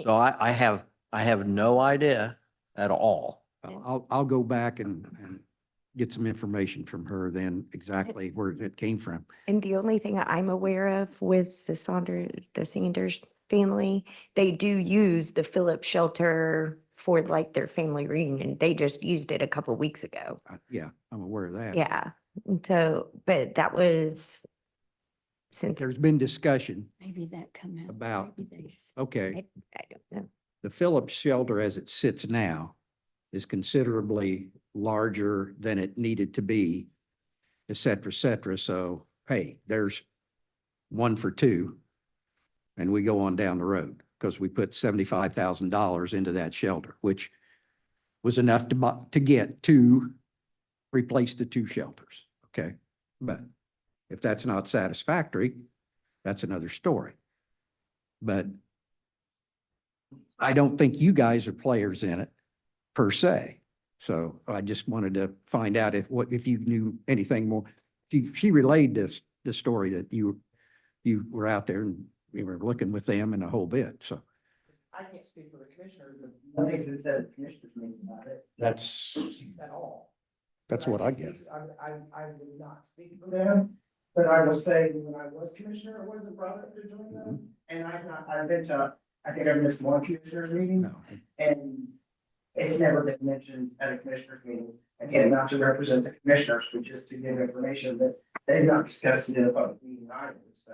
[SPEAKER 5] So I have no idea at all.
[SPEAKER 10] I'll go back and get some information from her then, exactly where it came from.
[SPEAKER 2] And the only thing I'm aware of with the Sanders family, they do use the Phillips Shelter for like their family reunion. They just used it a couple weeks ago.
[SPEAKER 10] Yeah, I'm aware of that.
[SPEAKER 2] Yeah. And so, but that was since,
[SPEAKER 10] There's been discussion
[SPEAKER 8] Maybe that come out.
[SPEAKER 10] about,
[SPEAKER 8] Maybe they
[SPEAKER 10] okay,
[SPEAKER 2] I don't know.
[SPEAKER 10] the Phillips Shelter as it sits now is considerably larger than it needed to be, et cetera, et cetera. So, hey, there's one for two. And we go on down the road because we put $75,000 into that shelter, which was enough to get to replace the two shelters. Okay. But if that's not satisfactory, that's another story. But I don't think you guys are players in it per se. So I just wanted to find out if you knew anything more. She relayed the story that you were out there and we were looking with them and a whole bit. So
[SPEAKER 3] I can't speak for the commissioners, but nothing's been said at the commissioners meeting about it
[SPEAKER 10] That's,
[SPEAKER 3] at all.
[SPEAKER 10] that's what I get.
[SPEAKER 3] I would not speak for them, but I will say, when I was commissioner, it wasn't brought up to join them. And I've been to, I think I've missed one commissioner's meeting,
[SPEAKER 10] No.
[SPEAKER 3] and it's never been mentioned at a commissioner's meeting. Again, not to represent the commissioners, but just to give information that they've not discussed it in a public meeting either, so.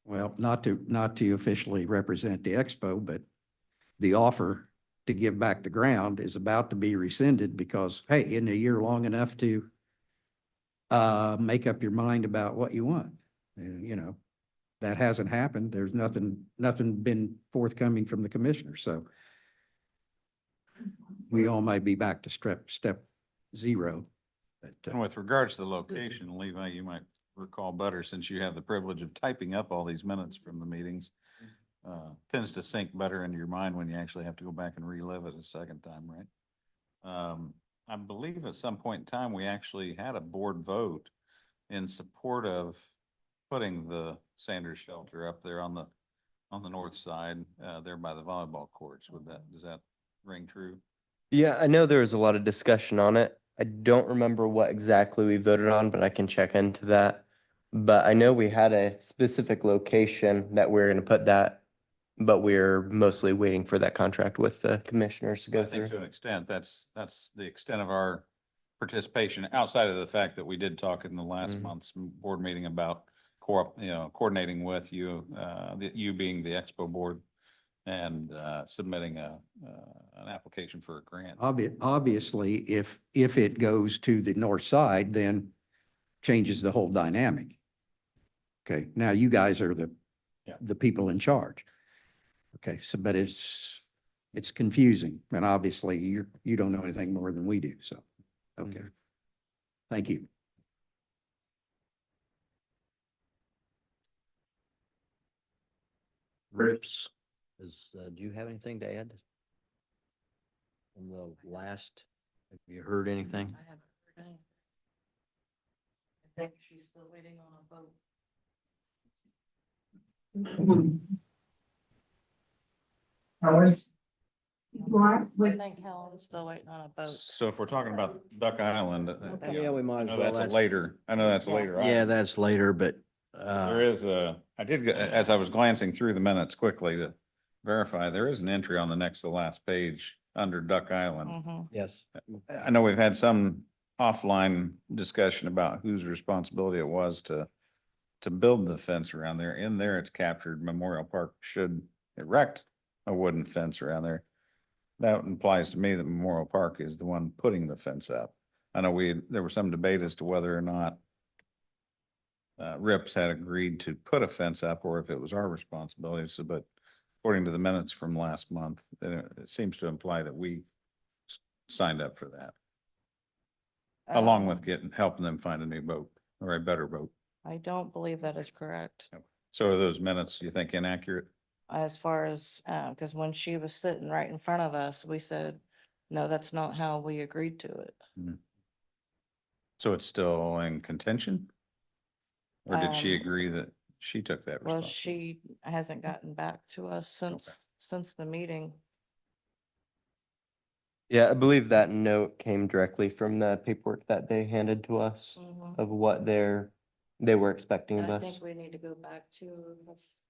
[SPEAKER 10] Well, not to officially represent the expo, but the offer to give back the ground is about to be rescinded because, hey, isn't a year long enough to make up your mind about what you want? You know, that hasn't happened. There's nothing been forthcoming from the commissioner, so we all might be back to step zero. But,
[SPEAKER 7] And with regards to the location, Levi, you might recall better since you have the privilege of typing up all these minutes from the meetings. Tends to sink better into your mind when you actually have to go back and relive it a second time, right? I believe at some point in time, we actually had a board vote in support of putting the Sanders shelter up there on the north side, there by the volleyball courts. Does that ring true?
[SPEAKER 6] Yeah, I know there was a lot of discussion on it. I don't remember what exactly we voted on, but I can check into that. But I know we had a specific location that we're gonna put that, but we're mostly waiting for that contract with the commissioners to go
[SPEAKER 7] I think
[SPEAKER 6] through.
[SPEAKER 7] to an extent, that's the extent of our participation, outside of the fact that we did talk in the last
[SPEAKER 6] Mhm.
[SPEAKER 7] month's board meeting about coordinating with you, you being the expo board and submitting an application for a grant.
[SPEAKER 10] obviously, if it goes to the north side, then changes the whole dynamic. Okay, now you guys are
[SPEAKER 7] Yeah.
[SPEAKER 10] the people in charge. Okay, so, but it's confusing, and obviously you don't know anything more than we do, so, okay.
[SPEAKER 6] Mhm.
[SPEAKER 10] Thank you.
[SPEAKER 5] Rips, do you have anything to add? From the last, have you heard anything?
[SPEAKER 11] I haven't heard anything. I think she's still waiting on a vote. I think Helen's still waiting on a vote.
[SPEAKER 7] So if we're talking about Duck Island,
[SPEAKER 5] Yeah, we might
[SPEAKER 7] I
[SPEAKER 5] as
[SPEAKER 7] know
[SPEAKER 5] well.
[SPEAKER 7] that's a later, I know that's a
[SPEAKER 11] Yeah.
[SPEAKER 7] later.
[SPEAKER 5] Yeah,
[SPEAKER 7] item.
[SPEAKER 5] that's later, but,
[SPEAKER 7] There is as I was glancing through the minutes quickly to verify, there is an entry on the next to last page under Duck Island.
[SPEAKER 5] yes.
[SPEAKER 7] I know we've had some offline discussion about whose responsibility it was to build the fence around there. In there, it's captured Memorial Park should erect a wooden fence around there. That implies to me that Memorial Park is the one putting the fence up. I know there was some debate as to whether or not Rips had agreed to put a fence up or if it was our responsibility. So, but according to the minutes from last month, it seems to imply that we signed up for that, along with helping them find a new boat or a better boat.
[SPEAKER 12] I don't believe that is correct.
[SPEAKER 7] So are those minutes, do you think, inaccurate?
[SPEAKER 12] As far as, because when she was sitting right in front of us, we said, no, that's not how we agreed to it.
[SPEAKER 7] So it's still in contention? Or did she
[SPEAKER 12] Um,
[SPEAKER 7] agree that she took that
[SPEAKER 12] Well,
[SPEAKER 7] responsibility?
[SPEAKER 12] she hasn't gotten back to us since the meeting.
[SPEAKER 6] Yeah, I believe that note came directly from the paperwork that they handed to us
[SPEAKER 12] Mhm.
[SPEAKER 6] of what they were expecting
[SPEAKER 12] And
[SPEAKER 6] of
[SPEAKER 12] I
[SPEAKER 6] us.
[SPEAKER 12] think we need to go back to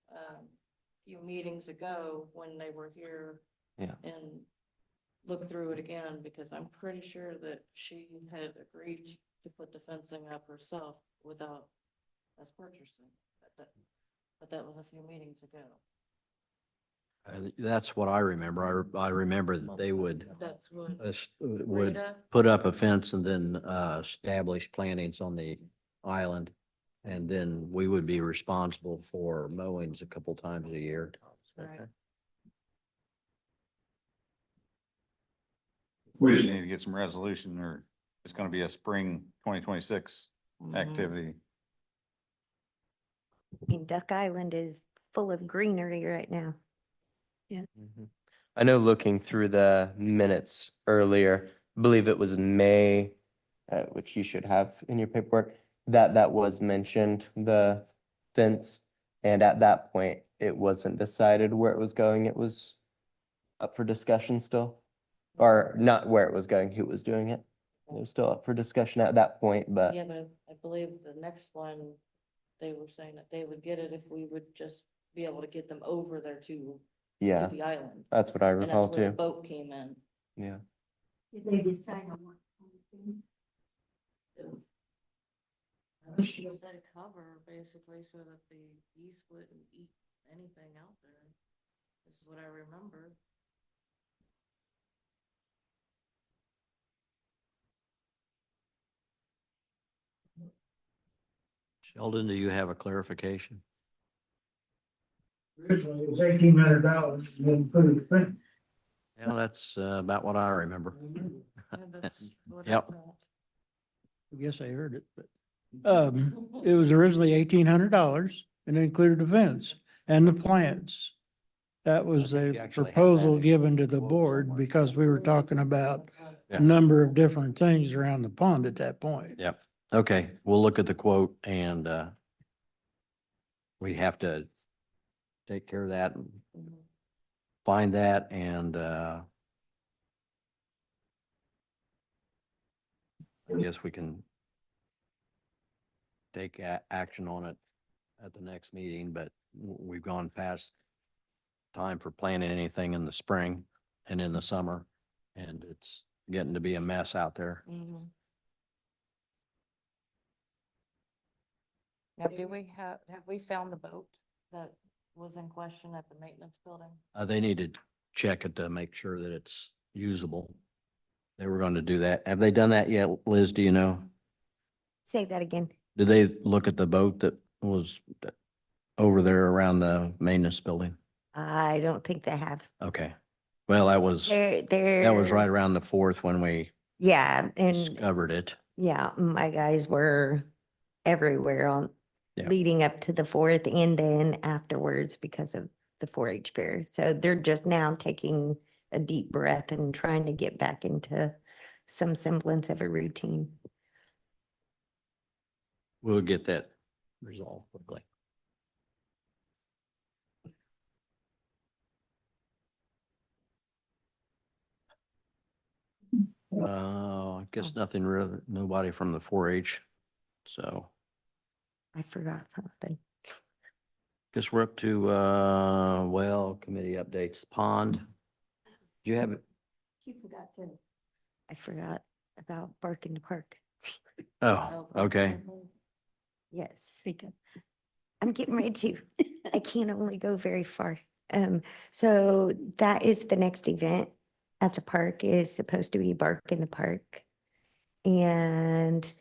[SPEAKER 12] a few meetings ago when they were here.
[SPEAKER 6] Yeah.
[SPEAKER 12] And look through it again, because I'm pretty sure that she had agreed to put the fencing up herself without us purchasing. But that was a few meetings ago.
[SPEAKER 5] That's what I remember. I remember that they would,
[SPEAKER 12] That's what
[SPEAKER 5] would
[SPEAKER 12] Rita,
[SPEAKER 5] put up a fence and then, establish plantings on the island. And then we would be responsible for mowings a couple times a year.
[SPEAKER 12] right?
[SPEAKER 7] We just need to get some resolution, or it's gonna be a spring 2026
[SPEAKER 12] Mhm.
[SPEAKER 7] activity.
[SPEAKER 2] I mean, Duck Island is full of greenery right now.
[SPEAKER 6] Mhm. I know looking through the minutes earlier, I believe it was May, which you should have in your paperwork, that was mentioned, the fence. And at that point, it wasn't decided where it was going. It was up for discussion still? Or not where it was going, who was doing it? It was still up for discussion at that point, but
[SPEAKER 12] Yeah, but I believe the next one, they were saying that they would get it if we would just be able to get them over there to
[SPEAKER 6] yeah,
[SPEAKER 12] the island.
[SPEAKER 6] that's what I
[SPEAKER 12] And
[SPEAKER 6] recall
[SPEAKER 12] that's where the
[SPEAKER 6] too.
[SPEAKER 12] boat came in.
[SPEAKER 6] Yeah.
[SPEAKER 8] Did they decide on what kind of things?
[SPEAKER 12] She said cover basically so that the geese wouldn't eat anything out there. This is what I remember.
[SPEAKER 5] Sheldon, do you have a clarification?
[SPEAKER 1] Originally, it was $1,800 and then put it in.
[SPEAKER 5] Yeah, that's about what I remember.
[SPEAKER 12] Yeah, that's what I
[SPEAKER 5] Yep.
[SPEAKER 12] thought.
[SPEAKER 13] I guess I heard it, but, it was originally $1,800 and it included the fence and the plants. That was
[SPEAKER 5] I think
[SPEAKER 13] a
[SPEAKER 5] you actually have
[SPEAKER 13] proposal
[SPEAKER 5] that in
[SPEAKER 13] given to the
[SPEAKER 5] quote
[SPEAKER 13] board
[SPEAKER 5] somewhere.
[SPEAKER 13] because we were talking about
[SPEAKER 5] Yeah.
[SPEAKER 13] a number of different things around the pond at that point.
[SPEAKER 5] Yep. Okay, we'll look at the quote and we have to take care of that, and find that and I guess we can take action on it at the next meeting, but we've gone past time for planning anything in the spring and in the summer, and it's getting to be a mess out there.
[SPEAKER 12] Mhm. Now, do we have we found the boat that was in question at the maintenance building?
[SPEAKER 5] They need to check it to make sure that it's usable. They were going to do that. Have they done that yet, Liz? Do you know?
[SPEAKER 2] Say that again.
[SPEAKER 5] Did they look at the boat that was over there around the maintenance building?
[SPEAKER 2] I don't think they have.
[SPEAKER 5] Okay. Well, that was right around the 4th when we
[SPEAKER 2] Yeah, and
[SPEAKER 5] discovered it.
[SPEAKER 2] yeah, my guys were everywhere on
[SPEAKER 5] Yeah.
[SPEAKER 2] leading up to the 4th and then afterwards because of the 4-H fair. So they're just now taking a deep breath and trying to get back into some semblance of a routine.
[SPEAKER 5] We'll get that resolved quickly. I guess nothing really, nobody from the 4-H. So
[SPEAKER 2] I forgot something.
[SPEAKER 5] guess we're up to, committee updates, pond. Do you have it?
[SPEAKER 8] She forgot to.
[SPEAKER 2] I forgot about Bark in the Park.
[SPEAKER 5] Oh, okay.
[SPEAKER 2] Yes.
[SPEAKER 8] Speak up.
[SPEAKER 2] I'm getting ready to. I can't only go very far. So that is the next event at the park is supposed to be Bark in the Park. And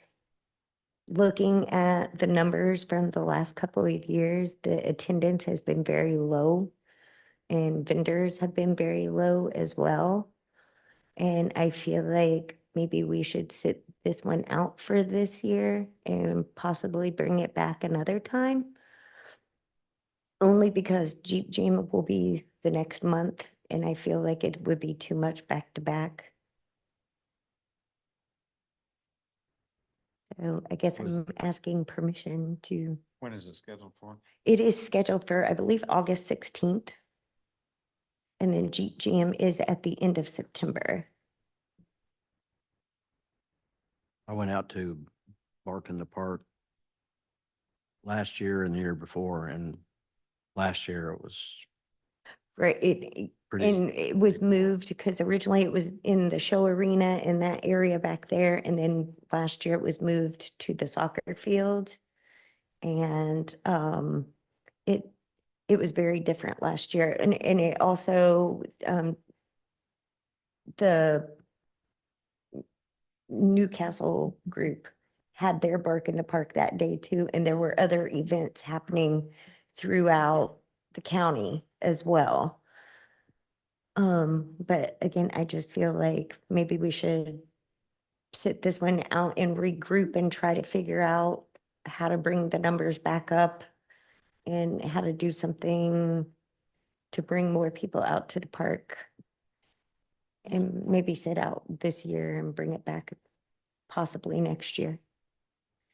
[SPEAKER 2] looking at the numbers from the last couple of years, the attendance has been very low and vendors have been very low as well. And I feel like maybe we should sit this one out for this year and possibly bring it back another time. Only because Jeep Jam will be the next month and I feel like it would be too much back to back. So I guess I'm asking permission to,
[SPEAKER 7] When is it scheduled for?
[SPEAKER 2] it is scheduled for, I believe, August 16th. And then Jeep Jam is at the end of September.
[SPEAKER 5] I went out to Bark in the Park last year and the year before, and last year it was
[SPEAKER 2] Right, and
[SPEAKER 5] pretty,
[SPEAKER 2] it was moved because originally it was in the show arena in that area back there. And then last year it was moved to the soccer field. And it was very different last year. And it also the Newcastle group had their Bark in the Park that day too. And there were other events happening throughout the county as well. But again, I just feel like maybe we should sit this one out and regroup and try to figure out how to bring the numbers back up and how to do something to bring more people out to the park. And maybe sit out this year and bring it back possibly next year.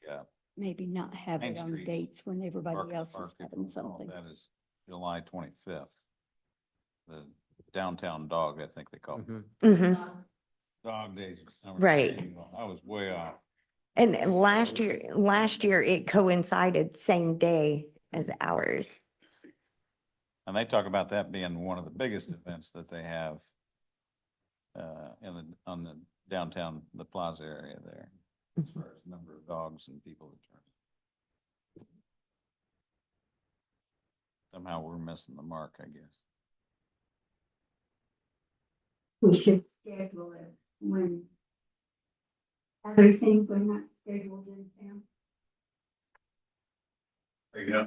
[SPEAKER 7] Yeah.
[SPEAKER 8] Maybe not have
[SPEAKER 7] Main
[SPEAKER 8] it on
[SPEAKER 7] Street's
[SPEAKER 8] dates when
[SPEAKER 7] Bark
[SPEAKER 8] everybody
[SPEAKER 7] in the
[SPEAKER 8] else is
[SPEAKER 7] Park, if you
[SPEAKER 8] having
[SPEAKER 7] recall,
[SPEAKER 8] something.
[SPEAKER 7] That is July 25th. The downtown dog, I think they call it.
[SPEAKER 5] Mhm.
[SPEAKER 2] Mhm.
[SPEAKER 7] Dog days. of summer.
[SPEAKER 2] Right.
[SPEAKER 7] I was way off.
[SPEAKER 2] And last year it coincided same day as ours.
[SPEAKER 7] And they talk about that being one of the biggest events that they have on the downtown, the plaza area there, as far as number of dogs and people that turn. Somehow we're missing the mark, I guess.
[SPEAKER 8] We should schedule it when other things are not scheduled in town.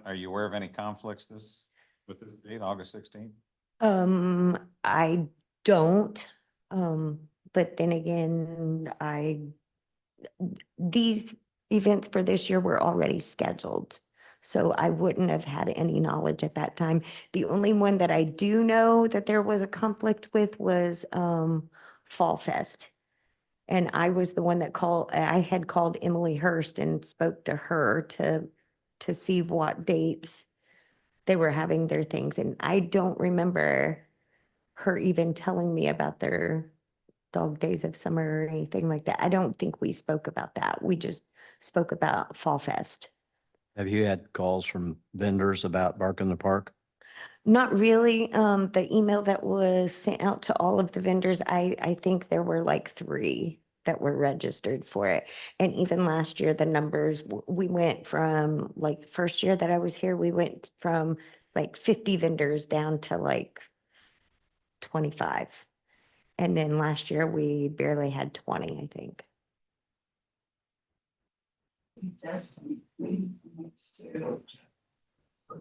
[SPEAKER 7] Are you aware of any conflicts with this date, August 16th?
[SPEAKER 2] I don't, but then again, these events for this year were already scheduled. So I wouldn't have had any knowledge at that time. The only one that I do know that there was a conflict with was, Fall Fest. And I was the one that I had called Emily Hurst and spoke to her to see what dates they were having their things. And I don't remember her even telling me about their dog days of summer or anything like that. I don't think we spoke about that. We just spoke about Fall Fest.
[SPEAKER 5] Have you had calls from vendors about Bark in the Park?
[SPEAKER 2] Not really. The email that was sent out to all of the vendors, I think there were like 3 that were registered for it. And even last year, the numbers, we went from like the first year that I was here, we went from like 50 vendors down to like 25. And then last year, we barely had 20, I think.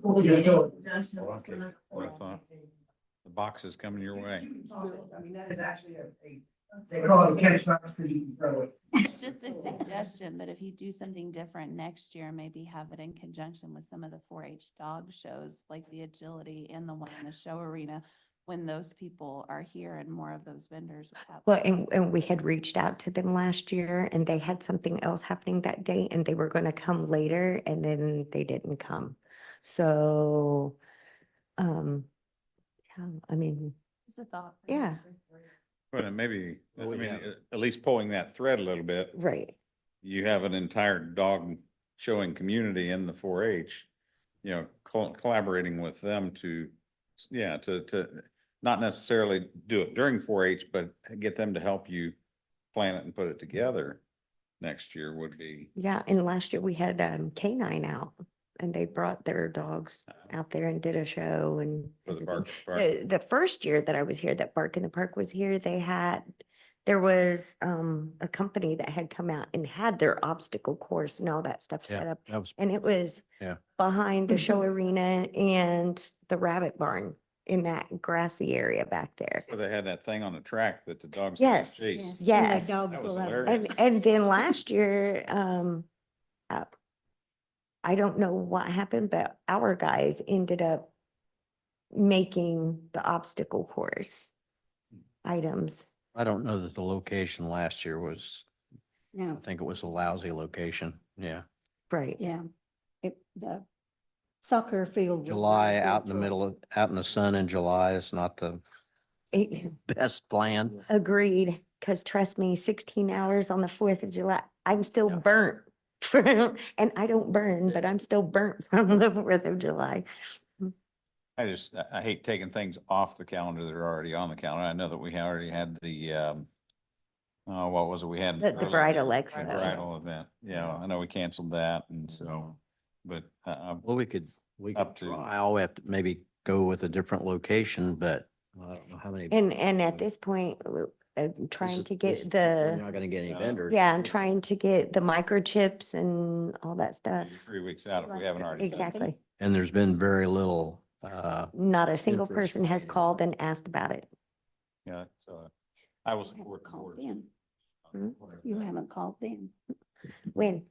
[SPEAKER 7] Okay, what I thought. The box is coming your way.
[SPEAKER 3] I mean, that is actually they call it catch box because you can throw it.
[SPEAKER 14] It's just a suggestion, but if you do something different next year, maybe have it in conjunction with some of the 4-H dog shows, like the agility and the one in the show arena, when those people are here and more of those vendors would have.
[SPEAKER 2] Well, and we had reached out to them last year and they had something else happening that day and they were going to come later and then they didn't come. So, yeah, I mean,
[SPEAKER 14] It's a thought.
[SPEAKER 2] Yeah.
[SPEAKER 7] But maybe, I
[SPEAKER 5] Well, we
[SPEAKER 7] mean,
[SPEAKER 5] have-
[SPEAKER 7] at least pulling that thread a little bit.
[SPEAKER 2] right.
[SPEAKER 7] You have an entire dog showing community in the 4-H, collaborating with them to not necessarily do it during 4-H, but get them to help you plan it and put it together next year would be.
[SPEAKER 2] Yeah, and last year we had K9 out and they brought their dogs out there and did a show and
[SPEAKER 7] For the
[SPEAKER 2] everything.
[SPEAKER 7] Bark.
[SPEAKER 2] The first year that I was here, that Bark in the Park was here, there was a company that had come out and had their obstacle course and all that stuff set
[SPEAKER 5] Yeah,
[SPEAKER 2] up.
[SPEAKER 5] that was,
[SPEAKER 2] And it was
[SPEAKER 5] Yeah.
[SPEAKER 2] behind the show arena and the rabbit barn in that grassy area back there.
[SPEAKER 7] Where they had that thing on the track that the dogs.
[SPEAKER 2] Yes.
[SPEAKER 7] Chase.
[SPEAKER 8] And the
[SPEAKER 2] Yes.
[SPEAKER 8] dogs
[SPEAKER 7] That was
[SPEAKER 8] will have-
[SPEAKER 7] hilarious.
[SPEAKER 2] And then last year, I don't know what happened, but our guys ended up making the obstacle course items.
[SPEAKER 5] I don't know that the location last year was, I
[SPEAKER 8] No,
[SPEAKER 5] think it was a lousy location. Yeah.
[SPEAKER 2] Right.
[SPEAKER 8] yeah. The soccer field. was not a
[SPEAKER 5] July
[SPEAKER 8] good
[SPEAKER 5] out in the middle
[SPEAKER 8] choice.
[SPEAKER 5] of, out in the sun in July is not the best plan.
[SPEAKER 2] Agreed, because trust me, 16 hours on the 4th of July, I'm still
[SPEAKER 5] Yeah.
[SPEAKER 2] burnt. And I don't burn, but I'm still burnt from the 4th of July.
[SPEAKER 7] I hate taking things off the calendar that are already on the calendar. I know that we already had what was it? We had.
[SPEAKER 2] The bridal
[SPEAKER 7] The
[SPEAKER 2] expo.
[SPEAKER 7] bridal event. Yeah, I know we canceled that and so, but,
[SPEAKER 5] Well, we could
[SPEAKER 7] Up to-
[SPEAKER 5] try. I'll have to maybe go with a different location, but I don't know how many.
[SPEAKER 2] And at this point, trying to get
[SPEAKER 5] You're
[SPEAKER 2] the,
[SPEAKER 5] not gonna get any vendors.
[SPEAKER 2] yeah, and trying to get the microchips and all that stuff.
[SPEAKER 7] 3 weeks out if we haven't already. done it.
[SPEAKER 2] Exactly.
[SPEAKER 5] And there's been very little,
[SPEAKER 2] Not a single
[SPEAKER 5] Interest.
[SPEAKER 2] person has called and asked about it.
[SPEAKER 7] Yeah, so I will
[SPEAKER 8] You haven't
[SPEAKER 7] support the
[SPEAKER 8] called
[SPEAKER 7] board.
[SPEAKER 8] in.
[SPEAKER 2] Hmm?
[SPEAKER 8] You haven't called in.
[SPEAKER 2] When?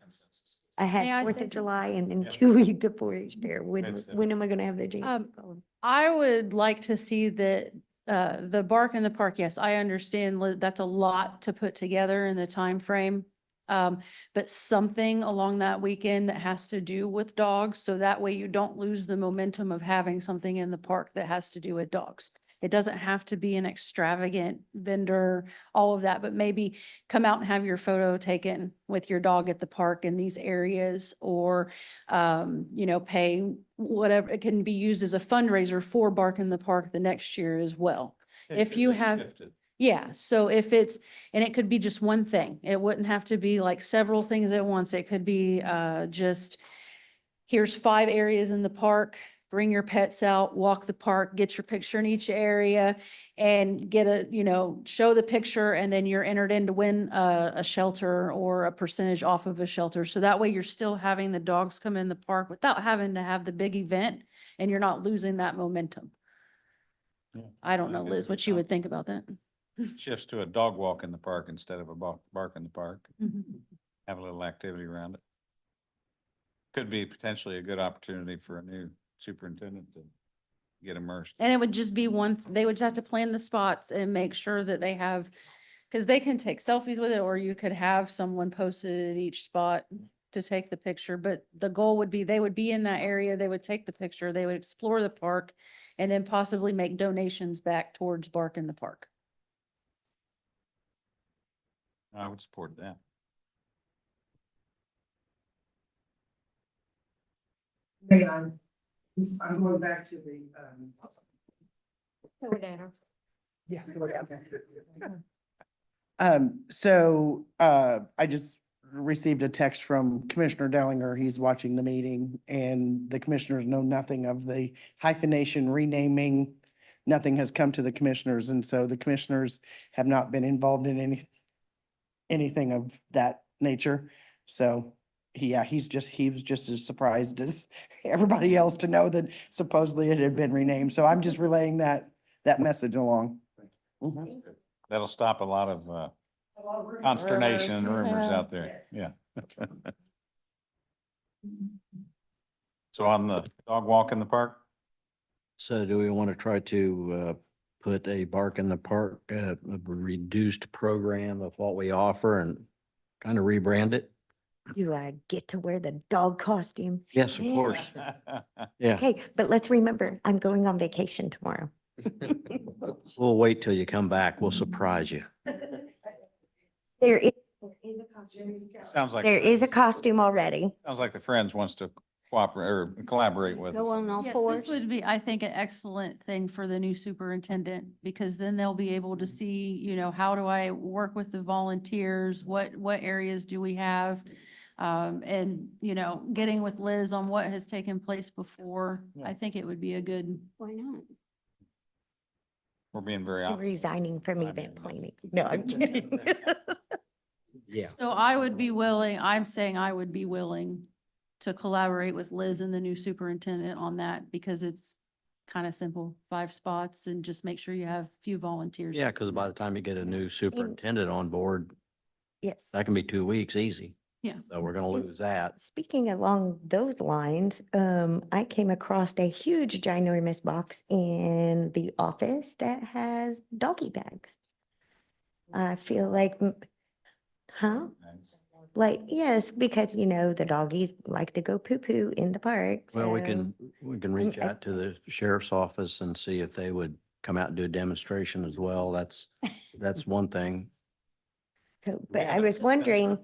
[SPEAKER 2] I
[SPEAKER 11] May I
[SPEAKER 2] had 4th
[SPEAKER 11] say
[SPEAKER 2] of July and then
[SPEAKER 7] Yeah.
[SPEAKER 2] 2 weeks to 4-H fair. When
[SPEAKER 7] Midseven.
[SPEAKER 2] am I gonna have the chance? to
[SPEAKER 11] Um,
[SPEAKER 2] call 'em?
[SPEAKER 11] I would like to see that, the Bark in the Park, yes, I understand that's a lot to put together in the time frame. But something along that weekend that has to do with dogs, so that way you don't lose the momentum of having something in the park that has to do with dogs. It doesn't have to be an extravagant vendor, all of that, but maybe come out and have your photo taken with your dog at the park in these areas, or, you know, pay whatever, it can be used as a fundraiser for Bark in the Park the next year as well. If you have, yeah, so if it's, and it could be just one thing. It wouldn't have to be like several things at once. It could be just, here's 5 areas in the park. Bring your pets out, walk the park, get your picture in each area, and get a, you know, show the picture, and then you're entered in to win a shelter or a percentage off of a shelter. So that way you're still having the dogs come in the park without having to have the big event, and you're not losing that momentum.
[SPEAKER 7] Yeah.
[SPEAKER 11] I don't know,
[SPEAKER 7] think
[SPEAKER 11] Liz,
[SPEAKER 7] it's
[SPEAKER 11] what you would think about that.
[SPEAKER 7] Shifts to a dog walk in the park instead of a bark in the park.
[SPEAKER 11] Mhm.
[SPEAKER 7] Have a little activity around it. Could be potentially a good opportunity for a new superintendent to get immersed.
[SPEAKER 11] And it would just be one, they would just have to plan the spots and make sure that they have, because they can take selfies with it, or you could have someone posted at each spot to take the picture. But the goal would be, they would be in that area, they would take the picture, they would explore the park, and then possibly make donations back towards Bark in the Park.
[SPEAKER 7] I would support that.
[SPEAKER 3] Hey, I'm going back to the,
[SPEAKER 8] Yeah.
[SPEAKER 3] So, I just received a text from Commissioner Dellinger. He's watching the meeting, and the commissioners know nothing of the hyphenation renaming. Nothing has come to the commissioners, and so the commissioners have not been involved in anything of that nature. So, he was just as surprised as everybody else to know that supposedly it had been renamed. So I'm just relaying that message along. Mhm.
[SPEAKER 7] That'll stop a lot of consternation and rumors out there. Yeah. So on the dog walk in the park,
[SPEAKER 5] So do we want to try to put a Bark in the Park, a reduced program of what we offer and kind of rebrand it?
[SPEAKER 2] Do I get to wear the dog costume?
[SPEAKER 5] Yes, of
[SPEAKER 2] Yeah.
[SPEAKER 5] course. Yeah,
[SPEAKER 2] Okay, but let's remember, I'm going on vacation tomorrow.
[SPEAKER 5] we'll wait till you come back. We'll surprise you.
[SPEAKER 2] There is,
[SPEAKER 7] sounds like.
[SPEAKER 2] there is a costume already.
[SPEAKER 7] Sounds like the Friends wants to cooperate or collaborate with us.
[SPEAKER 8] Go on all
[SPEAKER 11] Yes,
[SPEAKER 8] fours.
[SPEAKER 11] this would be, I think, an excellent thing for the new superintendent, because then they'll be able to see, you know, how do I work with the volunteers? What areas do we have? And, you know, getting with Liz on what has taken place before. I think it would be a good,
[SPEAKER 8] Why not?
[SPEAKER 7] We're being very.
[SPEAKER 2] I'm resigning from event planning. No, I'm kidding.
[SPEAKER 5] Yeah.
[SPEAKER 11] so I'm saying I would be willing to collaborate with Liz and the new superintendent on that, because it's kind of simple, 5 spots, and just make sure you have a few volunteers.
[SPEAKER 5] Yeah, because by the time you get a new superintendent on board,
[SPEAKER 2] Yes.
[SPEAKER 5] that can be 2 weeks easy.
[SPEAKER 11] Yeah.
[SPEAKER 5] So we're gonna lose that.
[SPEAKER 2] Speaking along those lines, I came across a huge ginormous box in the office that has doggy bags. I feel like, huh? Like, yes, because you know, the doggies like to go poo-poo in the park.
[SPEAKER 5] Well, we
[SPEAKER 2] so-
[SPEAKER 5] can reach
[SPEAKER 2] I-
[SPEAKER 5] out to the sheriff's office and see if they would come out and do a demonstration as well. That's one thing.
[SPEAKER 2] So, but I was wondering,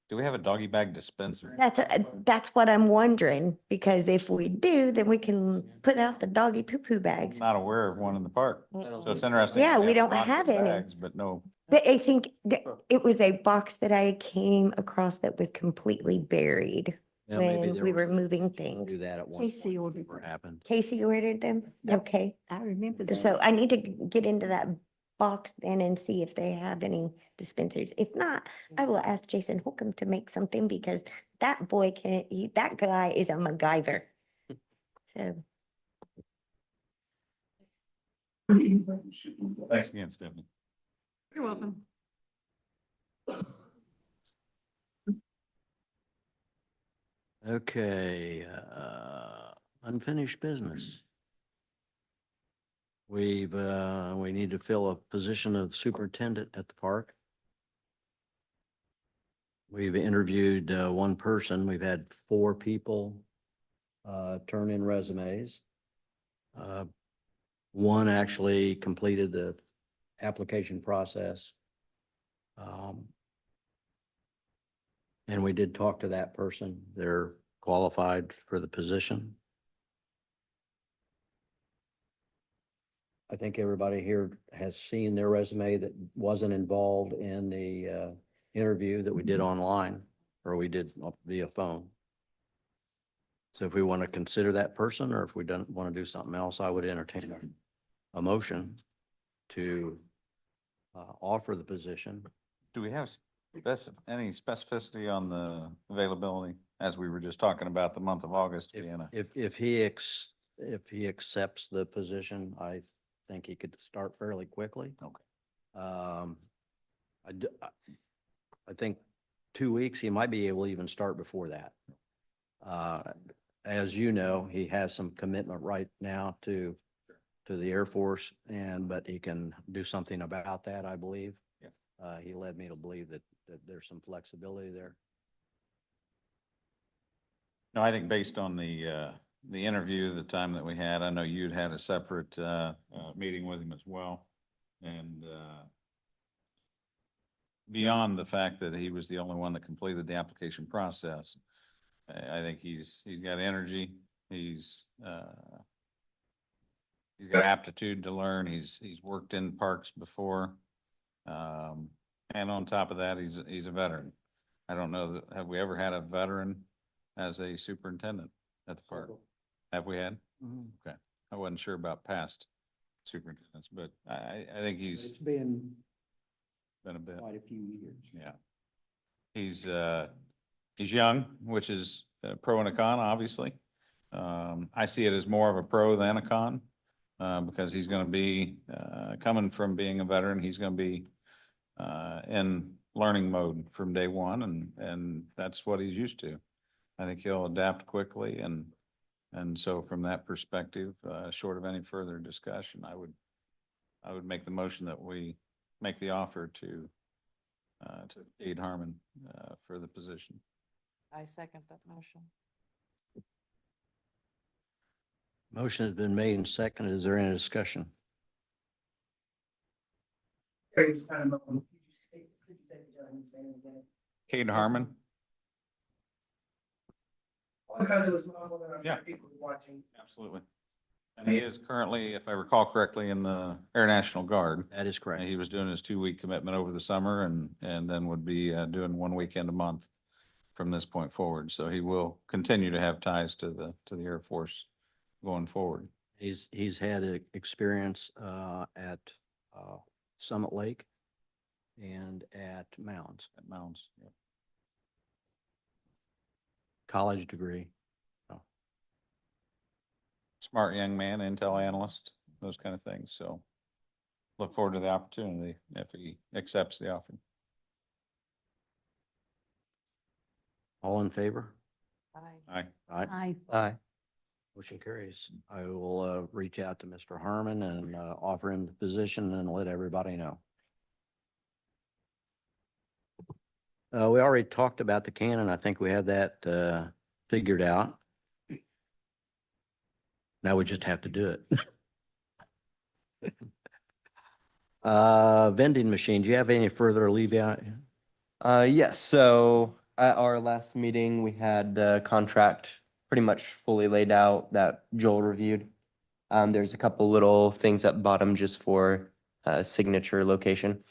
[SPEAKER 7] Do we have a doggy bag dispenser?
[SPEAKER 2] that's what I'm wondering, because if we do, then we can put out the doggy poo-poo bags.
[SPEAKER 7] Not aware of one in the park. So it's interesting.
[SPEAKER 2] Yeah,
[SPEAKER 7] they
[SPEAKER 2] we
[SPEAKER 7] have
[SPEAKER 2] don't
[SPEAKER 7] lots of
[SPEAKER 2] have any.
[SPEAKER 7] bags, But no.
[SPEAKER 2] But I think it was a box that I came across that was completely buried
[SPEAKER 5] Yeah, maybe
[SPEAKER 2] when
[SPEAKER 5] there
[SPEAKER 2] we
[SPEAKER 5] was
[SPEAKER 2] were
[SPEAKER 5] a-
[SPEAKER 2] moving
[SPEAKER 5] Do
[SPEAKER 2] things.
[SPEAKER 5] that at one
[SPEAKER 8] Casey
[SPEAKER 5] point.
[SPEAKER 8] ordered
[SPEAKER 5] Never
[SPEAKER 8] them.
[SPEAKER 5] happened.
[SPEAKER 2] Casey ordered them? Okay.
[SPEAKER 8] I remember that.
[SPEAKER 2] So I need to get into that box then and see if they have any dispensers. If not, I will ask Jason Holcomb to make something, because that boy that guy is a MacGyver. So.
[SPEAKER 7] Thanks again, Stephanie.
[SPEAKER 11] You're welcome.
[SPEAKER 5] Okay, unfinished business. We need to fill a position of superintendent at the park. We've interviewed one person. We've had 4 people turn in resumes. One actually completed the application process. And we did talk to that person. They're qualified for the position. I think everybody here has seen their resume that wasn't involved in the interview that we did online, or we did via phone. So if we want to consider that person, or if we don't want to do something else, I would entertain a motion to offer the position.
[SPEAKER 7] Do we have any specificity on the availability, as we were just talking about the month of August being a?
[SPEAKER 5] If he accepts the position, I think he could start fairly quickly.
[SPEAKER 7] Okay.
[SPEAKER 5] I think 2 weeks, he might be able to even start before that. As you know, he has some commitment right now to the Air Force, but he can do something about that, I believe.
[SPEAKER 7] Yeah.
[SPEAKER 5] He led me to believe that there's some flexibility there.
[SPEAKER 7] No, I think based on the interview, the time that we had, I know you'd had a separate, meeting with him as well. And, beyond the fact that he was the only one that completed the application process, I think he's got energy. He's got aptitude to learn. He's worked in parks before. And on top of that, he's a veteran. I don't know have we ever had a veteran as a superintendent at the park? Have we had? Okay. I wasn't sure about past superintendents, but I think
[SPEAKER 10] It's
[SPEAKER 7] he's
[SPEAKER 10] been
[SPEAKER 7] been a bit.
[SPEAKER 10] quite a few years.
[SPEAKER 7] Yeah. He's young, which is a pro and a con, obviously. I see it as more of a pro than a con, because he's going to be, coming from being a veteran, he's going to be, in learning mode from day one, and that's what he's used to. I think he'll adapt quickly, and so from that perspective, short of any further discussion, I would make the motion that we make the offer to Cade Harmon, for the position.
[SPEAKER 12] I second that motion.
[SPEAKER 5] Motion has been made and seconded. Is there any discussion?
[SPEAKER 7] Cade Harmon?
[SPEAKER 3] Because it was mobile and I'm
[SPEAKER 7] Yeah.
[SPEAKER 3] sure people were watching.
[SPEAKER 7] Absolutely. And he is currently, if I recall correctly, in the Air National Guard.
[SPEAKER 5] That is correct.
[SPEAKER 7] He was doing his 2-week commitment over the summer and then would be doing 1 weekend a month from this point forward. So he will continue to have ties to the Air Force going forward.
[SPEAKER 5] He's had experience at Summit Lake and at Mounds,
[SPEAKER 7] At Mounds. Yep.
[SPEAKER 5] college degree.
[SPEAKER 7] Smart young man, Intel analyst, those kind of things. So look forward to the opportunity if he accepts the offer.
[SPEAKER 5] All in favor?
[SPEAKER 12] Aye.
[SPEAKER 7] Aye.
[SPEAKER 5] Aye.
[SPEAKER 6] Aye.
[SPEAKER 5] Motion carries. I will reach out to Mr. Harmon and offer him the position and let everybody know. We already talked about the cannon. I think we had that figured out. Now we just have to do it. Vending machine, do you have any further alleviate?
[SPEAKER 6] Yes, so at our last meeting, we had the contract pretty much fully laid out that Joel reviewed. There's a couple little things at the bottom just for signature location.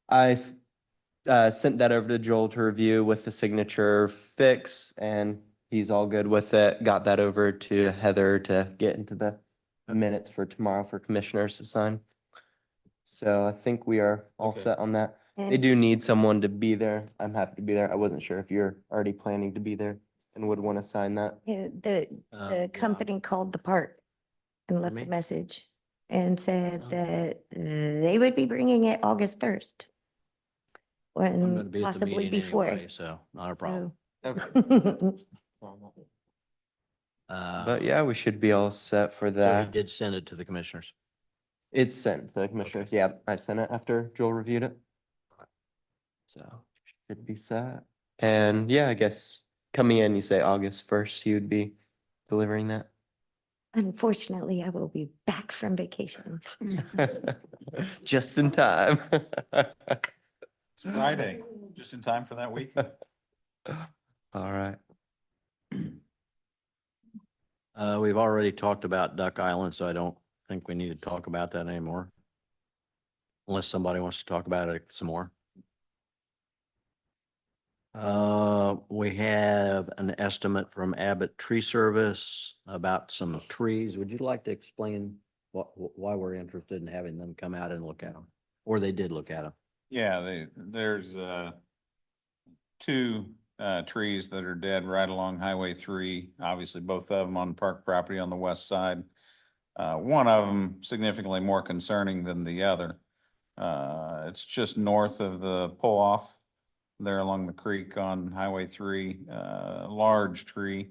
[SPEAKER 6] I sent that over to Joel to review with the signature fix, and he's all good with it. Got that over to Heather to get into the minutes for tomorrow for commissioners to sign. So I think we are all
[SPEAKER 5] Okay.
[SPEAKER 6] set on that. They
[SPEAKER 2] And
[SPEAKER 6] do need someone to be there. I'm happy to be there. I wasn't sure if you're already planning to be there and would want to sign that.
[SPEAKER 2] yeah,
[SPEAKER 5] Yeah.
[SPEAKER 2] the company called the park and left
[SPEAKER 5] me?
[SPEAKER 2] a message and said
[SPEAKER 5] Oh.
[SPEAKER 2] that they would be bringing it August 1st.
[SPEAKER 5] I'm going to
[SPEAKER 2] When
[SPEAKER 5] be at the
[SPEAKER 2] possibly
[SPEAKER 5] meeting
[SPEAKER 2] before.
[SPEAKER 5] anyway, so not a problem.
[SPEAKER 6] Okay.
[SPEAKER 5] Uh,
[SPEAKER 6] But yeah, we should be all set for
[SPEAKER 5] So you
[SPEAKER 6] that.
[SPEAKER 5] did send it to the commissioners.
[SPEAKER 6] It's sent to the commissioners. Yeah, I sent it after Joel reviewed it. So should be set. And yeah, I guess coming in, you say August 1st, you'd be delivering that.
[SPEAKER 2] Unfortunately, I will be back from vacation.
[SPEAKER 6] Just in time.
[SPEAKER 7] It's Friday, just in time for that week.
[SPEAKER 6] All right.
[SPEAKER 5] We've already talked about Duck Island, so I don't think we need to talk about that anymore. Unless somebody wants to talk about it some more. We have an estimate from Abbott Tree Service about some trees. Would you like to explain why we're interested in having them come out and look at them? Or they did look at them?
[SPEAKER 7] Yeah, there's two trees that are dead right along Highway 3. Obviously, both of them on park property on the west side. One of them significantly more concerning than the other. It's just north of the pull-off there along the creek on Highway 3. Large tree.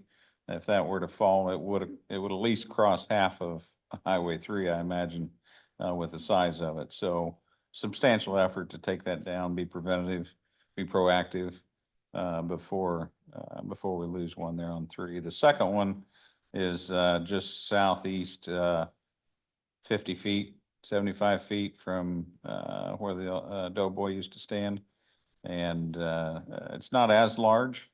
[SPEAKER 7] If that were to fall, it would at least cross half of Highway 3, I imagine, with the size of it. So substantial effort to take that down, be preventative, be proactive, before we lose one there on 3. The second one is, just southeast, 50 feet, 75 feet from, where the, Doughboy used to stand. And, it's not as large,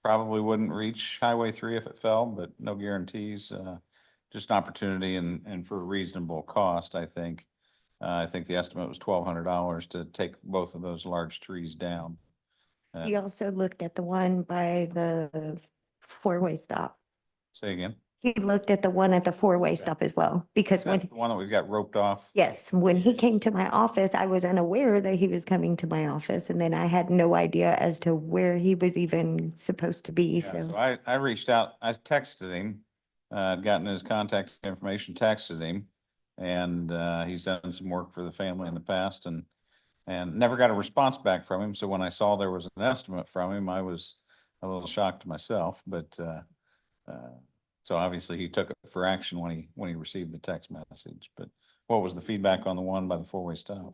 [SPEAKER 7] probably wouldn't reach Highway 3 if it fell, but no guarantees. Just an opportunity and for a reasonable cost, I think. I think the estimate was $1,200 to take both of those large trees down.
[SPEAKER 2] He also looked at the one by the four-way stop.
[SPEAKER 7] Say again?
[SPEAKER 2] He looked at the one at the four-way stop as well, because
[SPEAKER 7] Is that
[SPEAKER 2] when,
[SPEAKER 7] the one that we've got roped off?
[SPEAKER 2] yes, when he came to my office, I was unaware that he was coming to my office, and then I had no idea as to where he was even supposed to be,
[SPEAKER 7] Yeah, so
[SPEAKER 2] so.
[SPEAKER 7] I reached out, I texted him, gotten his contact information, texted him. And, he's done some work for the family in the past and never got a response back from him. So when I saw there was an estimate from him, I was a little shocked myself, but, so obviously he took it for action when he received the text message. But what was the feedback on the one by the four-way stop?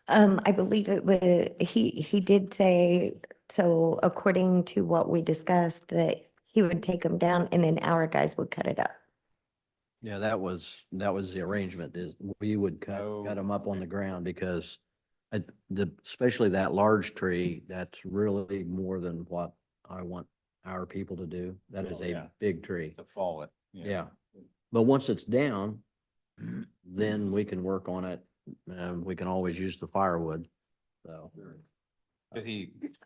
[SPEAKER 2] I believe it was, he did say, so according to what we discussed, that he would take them down and then our guys would cut it up.
[SPEAKER 5] Yeah, that was the arrangement is we would cut them up on the ground because especially that large tree, that's really more than what I want our people to do. That is
[SPEAKER 7] Oh,
[SPEAKER 5] a
[SPEAKER 7] yeah.
[SPEAKER 5] big tree.
[SPEAKER 7] To fall it.
[SPEAKER 5] Yeah. But once it's down, then we can work on it. We can always use the firewood. So.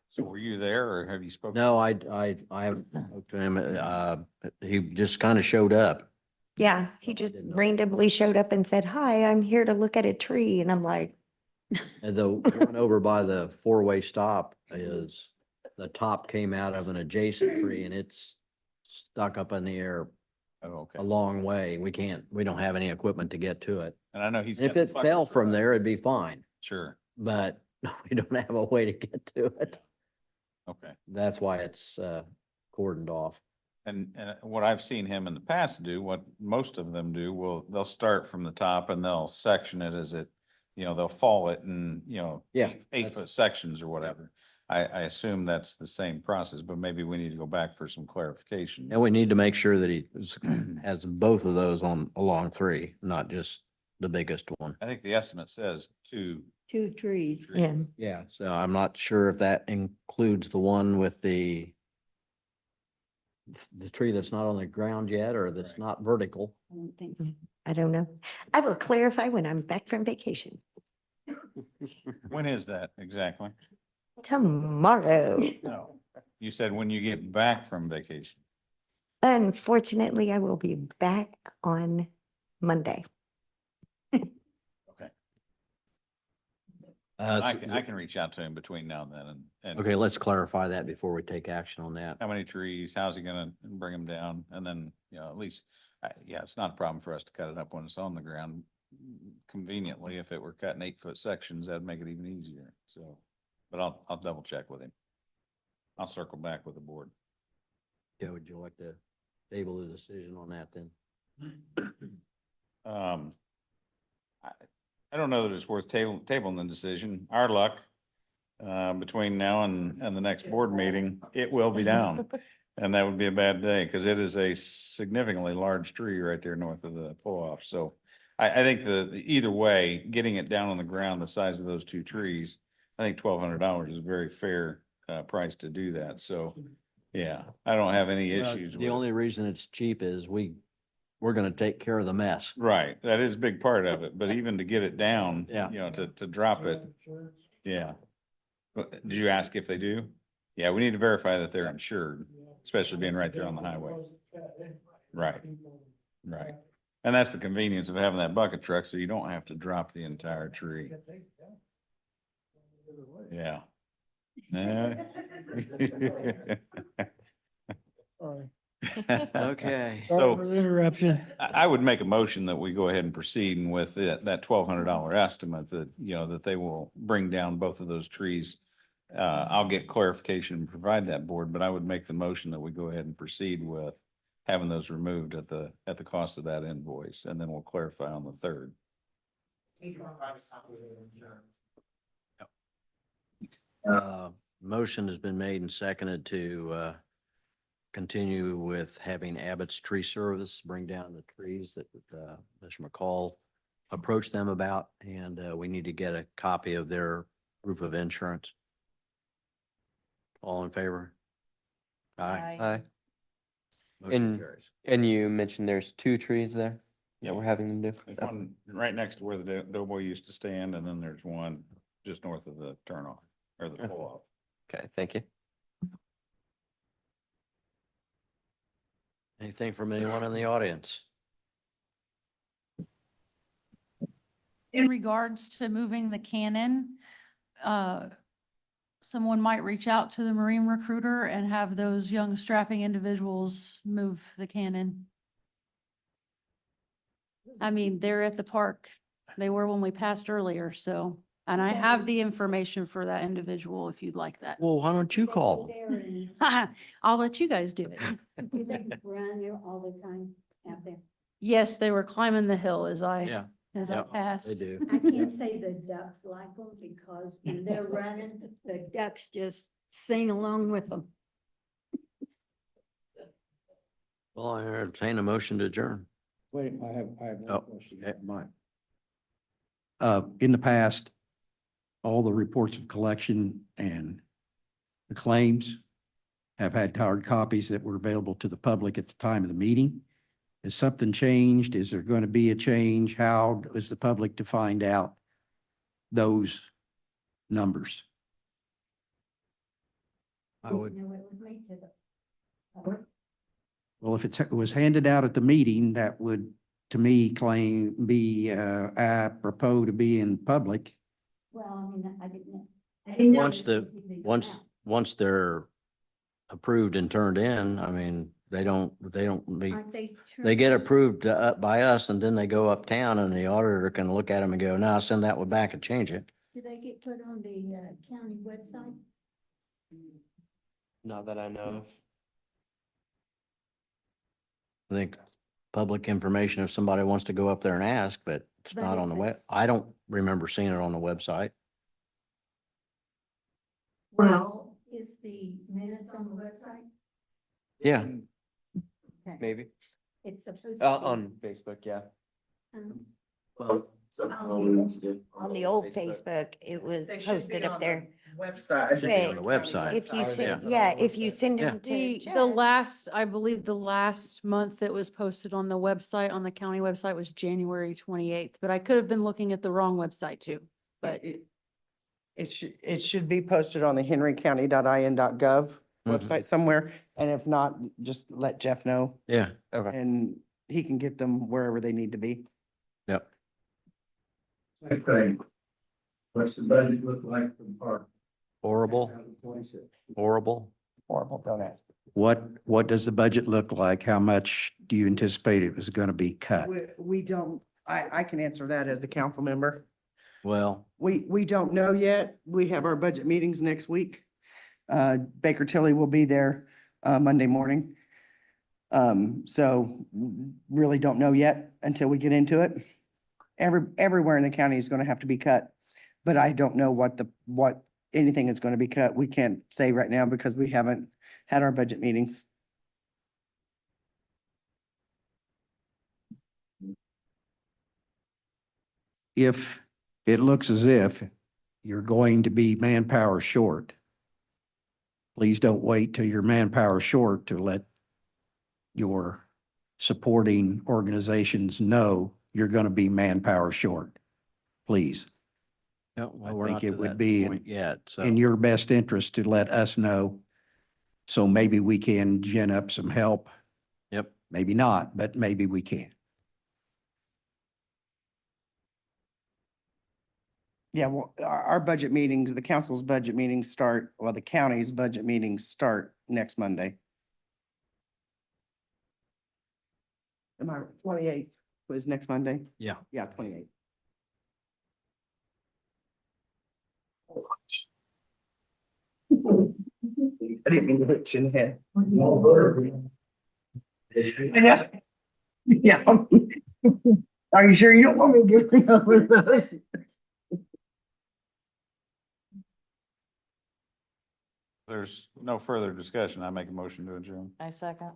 [SPEAKER 7] So were you there or have you spoken?
[SPEAKER 5] No, I haven't talked to him. He just kind of showed up.
[SPEAKER 2] Yeah, he just randomly showed up and said, "Hi, I'm here to look at a tree." And I'm like,
[SPEAKER 5] And the one over by the four-way stop is, the top came out of an adjacent tree and it's stuck up in the air
[SPEAKER 7] Oh, okay.
[SPEAKER 5] a long way. We don't have any equipment to get to it.
[SPEAKER 7] And I know he's.
[SPEAKER 5] And if
[SPEAKER 7] got
[SPEAKER 5] it
[SPEAKER 7] the
[SPEAKER 5] fell
[SPEAKER 7] buckets
[SPEAKER 5] from
[SPEAKER 7] for that.
[SPEAKER 5] there, it'd be fine,
[SPEAKER 7] Sure.
[SPEAKER 5] but we don't have a way to get to it.
[SPEAKER 7] Okay.
[SPEAKER 5] That's why it's cordoned off.
[SPEAKER 7] And what I've seen him in the past do, what most of them do, they'll start from the top and they'll section it as it, they'll fall it in,
[SPEAKER 5] Yeah,
[SPEAKER 7] 8 foot sections or whatever. I assume that's the same process, but maybe we need to go back for some clarification.
[SPEAKER 5] And we need to make sure that he has both of those along 3, not just the biggest one.
[SPEAKER 7] I think the estimate says 2.
[SPEAKER 8] 2 trees.
[SPEAKER 2] yeah,
[SPEAKER 5] Yeah, so I'm not sure if that includes the one with the tree that's not on the ground yet or that's
[SPEAKER 7] Right.
[SPEAKER 5] not vertical.
[SPEAKER 8] I don't think so.
[SPEAKER 2] I don't know. I will clarify when I'm back from vacation.
[SPEAKER 7] When is that exactly?
[SPEAKER 2] Tomorrow.
[SPEAKER 7] No. You said when you get back from vacation.
[SPEAKER 2] Unfortunately, I will be back on Monday.
[SPEAKER 7] Okay. I
[SPEAKER 5] So-
[SPEAKER 7] can reach out to him between now and then and.
[SPEAKER 5] Okay, let's clarify that before we take action on that.
[SPEAKER 7] How many trees, how's he gonna bring them down? And then, at least, yeah, it's not a problem for us to cut it up when it's on the ground. Conveniently, if it were cut in 8 foot sections, that'd make it even easier. So, but I'll double check with him. I'll circle back with the board.
[SPEAKER 5] Okay, would you like to table the decision on that then?
[SPEAKER 7] I don't know that it's worth tabling the decision. Our luck, between now and the next board meeting, it will be down. And that would be a bad day because it is a significantly large tree right there north of the pull off. So I think either way, getting it down on the ground, the size of those two trees, I think $1,200 is a very fair price to do that. So, yeah, I don't have any
[SPEAKER 5] Well,
[SPEAKER 7] issues with
[SPEAKER 5] The
[SPEAKER 7] it.
[SPEAKER 5] only reason it's cheap is we're gonna take care of the mess.
[SPEAKER 7] Right, that is a big part of it, but even to get it down,
[SPEAKER 5] Yeah.
[SPEAKER 7] you know, to drop it, yeah. But did you ask if they do? Yeah, we need to verify that they're insured, especially being right there on the highway. Right. Right. And that's the convenience of having that bucket truck, so you don't have to drop the entire tree. Yeah.
[SPEAKER 5] Okay.
[SPEAKER 13] Sorry
[SPEAKER 7] So-
[SPEAKER 13] for the interruption.
[SPEAKER 7] I would make a motion that we go ahead and proceed with it, that $1,200 estimate that, you know, that they will bring down both of those trees. I'll get clarification and provide that board, but I would make the motion that we go ahead and proceed with having those removed at the cost of that invoice, and then we'll clarify on the third.
[SPEAKER 5] Motion has been made and seconded to continue with having Abbott's Tree Service bring down the trees that Mr. McCall approached them about, and we need to get a copy of their proof of insurance. All in favor? Aye.
[SPEAKER 6] Hi.
[SPEAKER 5] Motion
[SPEAKER 6] And-
[SPEAKER 5] carries.
[SPEAKER 6] And you mentioned there's 2 trees there that we're having them do.
[SPEAKER 7] There's one right next to where the Doughboy used to stand, and then there's one just north of the turnoff or the pull off.
[SPEAKER 6] Okay, thank you.
[SPEAKER 5] Anything from anyone in the audience?
[SPEAKER 11] In regards to moving the cannon, someone might reach out to the Marine recruiter and have those young strapping individuals move the cannon. I mean, they're at the park. They were when we passed earlier, so, and I have the information for that individual if you'd like that.
[SPEAKER 5] Well, why don't you call them?
[SPEAKER 8] There and
[SPEAKER 11] I'll let you guys do it.
[SPEAKER 8] do they run there all the time out there?
[SPEAKER 11] Yes, they were climbing the hill as I
[SPEAKER 5] Yeah, Yep,
[SPEAKER 11] passed.
[SPEAKER 5] they do.
[SPEAKER 8] I can't say the ducks like them because when they're running, the ducks just sing along with them.
[SPEAKER 5] Well, I entertain a motion to adjourn.
[SPEAKER 10] Wait, I have
[SPEAKER 5] Oh,
[SPEAKER 10] one question.
[SPEAKER 5] okay.
[SPEAKER 10] Mine. In the past, all the reports of collection and the claims have had hard copies that were available to the public at the time of the meeting. Has something changed? Is there going to be a change? How is the public to find out those numbers?
[SPEAKER 5] I would,
[SPEAKER 8] You know, it was made to the public.
[SPEAKER 10] Well, if it was handed out at the meeting, that would, to me, be apropos to be in public.
[SPEAKER 8] Well, I mean, I didn't know. I didn't know
[SPEAKER 5] once
[SPEAKER 8] this would be
[SPEAKER 5] once,
[SPEAKER 8] out.
[SPEAKER 5] once they're approved and turned in, I mean, they don't,
[SPEAKER 8] Aren't
[SPEAKER 5] they
[SPEAKER 8] turned
[SPEAKER 5] get
[SPEAKER 8] in?
[SPEAKER 5] approved by us and then they go uptown and the auditor can look at them and go, no, send that one back and change it.
[SPEAKER 8] Do they get put on the county website?
[SPEAKER 6] Not that I know of.
[SPEAKER 5] I think public information if somebody wants to go up there and ask, but it's
[SPEAKER 8] But
[SPEAKER 5] not on the
[SPEAKER 8] if
[SPEAKER 5] web.
[SPEAKER 8] it's-
[SPEAKER 5] I don't remember seeing it on the website.
[SPEAKER 8] Well, is the minutes on the website?
[SPEAKER 5] Yeah,
[SPEAKER 8] Okay.
[SPEAKER 6] Maybe.
[SPEAKER 8] It's supposed to be.
[SPEAKER 6] On Facebook, yeah.
[SPEAKER 8] um,
[SPEAKER 2] On the old Facebook, it was
[SPEAKER 3] They should
[SPEAKER 2] posted
[SPEAKER 3] be
[SPEAKER 2] up
[SPEAKER 3] on
[SPEAKER 2] there.
[SPEAKER 3] the Website.
[SPEAKER 5] Should be on the website.
[SPEAKER 2] If you
[SPEAKER 5] Yeah.
[SPEAKER 2] send, yeah, if you send
[SPEAKER 5] Yeah.
[SPEAKER 2] them to
[SPEAKER 11] The
[SPEAKER 2] Jeff.
[SPEAKER 11] last, I believe the last month that was posted on the website, on the county website was January 28th, but I could have been looking at the wrong website too. But
[SPEAKER 3] It should be posted on the henrycounty.in.gov
[SPEAKER 5] Mhm.
[SPEAKER 3] website somewhere, and if not, just let Jeff know,
[SPEAKER 5] Yeah,
[SPEAKER 6] Okay.
[SPEAKER 3] and he can get them wherever they need to be.
[SPEAKER 5] yep.
[SPEAKER 1] Same thing. What's the budget look like for the park?
[SPEAKER 5] Horrible, horrible.
[SPEAKER 3] Horrible, don't ask.
[SPEAKER 10] What does the budget look like? How much do you anticipate it was going to be cut?
[SPEAKER 3] We don't, I can answer that as the council member.
[SPEAKER 5] Well,
[SPEAKER 3] We don't know yet. We have our budget meetings next week. Baker Tilly will be there, Monday morning. So really don't know yet until we get into it. Everywhere in the county is going to have to be cut, but I don't know what anything is going to be cut. We can't say right now because we haven't had our budget meetings.
[SPEAKER 10] if it looks as if you're going to be manpower short, please don't wait till you're manpower short to let your supporting organizations know you're going to be manpower short. Please,
[SPEAKER 5] No, well,
[SPEAKER 10] I
[SPEAKER 5] we're
[SPEAKER 10] think
[SPEAKER 5] not
[SPEAKER 10] it
[SPEAKER 5] to
[SPEAKER 10] would
[SPEAKER 5] that
[SPEAKER 10] be
[SPEAKER 5] point yet, so.
[SPEAKER 10] in your best interest to let us know. So maybe we can gin up some help.
[SPEAKER 5] Yep.
[SPEAKER 10] Maybe not, but maybe we can.
[SPEAKER 3] Yeah, well, our budget meetings, the council's budget meetings start, well, the county's budget meetings start next Monday. Am I, 28th was next Monday?
[SPEAKER 5] Yeah.
[SPEAKER 3] Yeah, 28th. I didn't mean to hit you in the head. I know. Yeah. Are you sure you don't want me to give you one of those?
[SPEAKER 7] There's no further discussion. I make a motion to adjourn.
[SPEAKER 12] I second.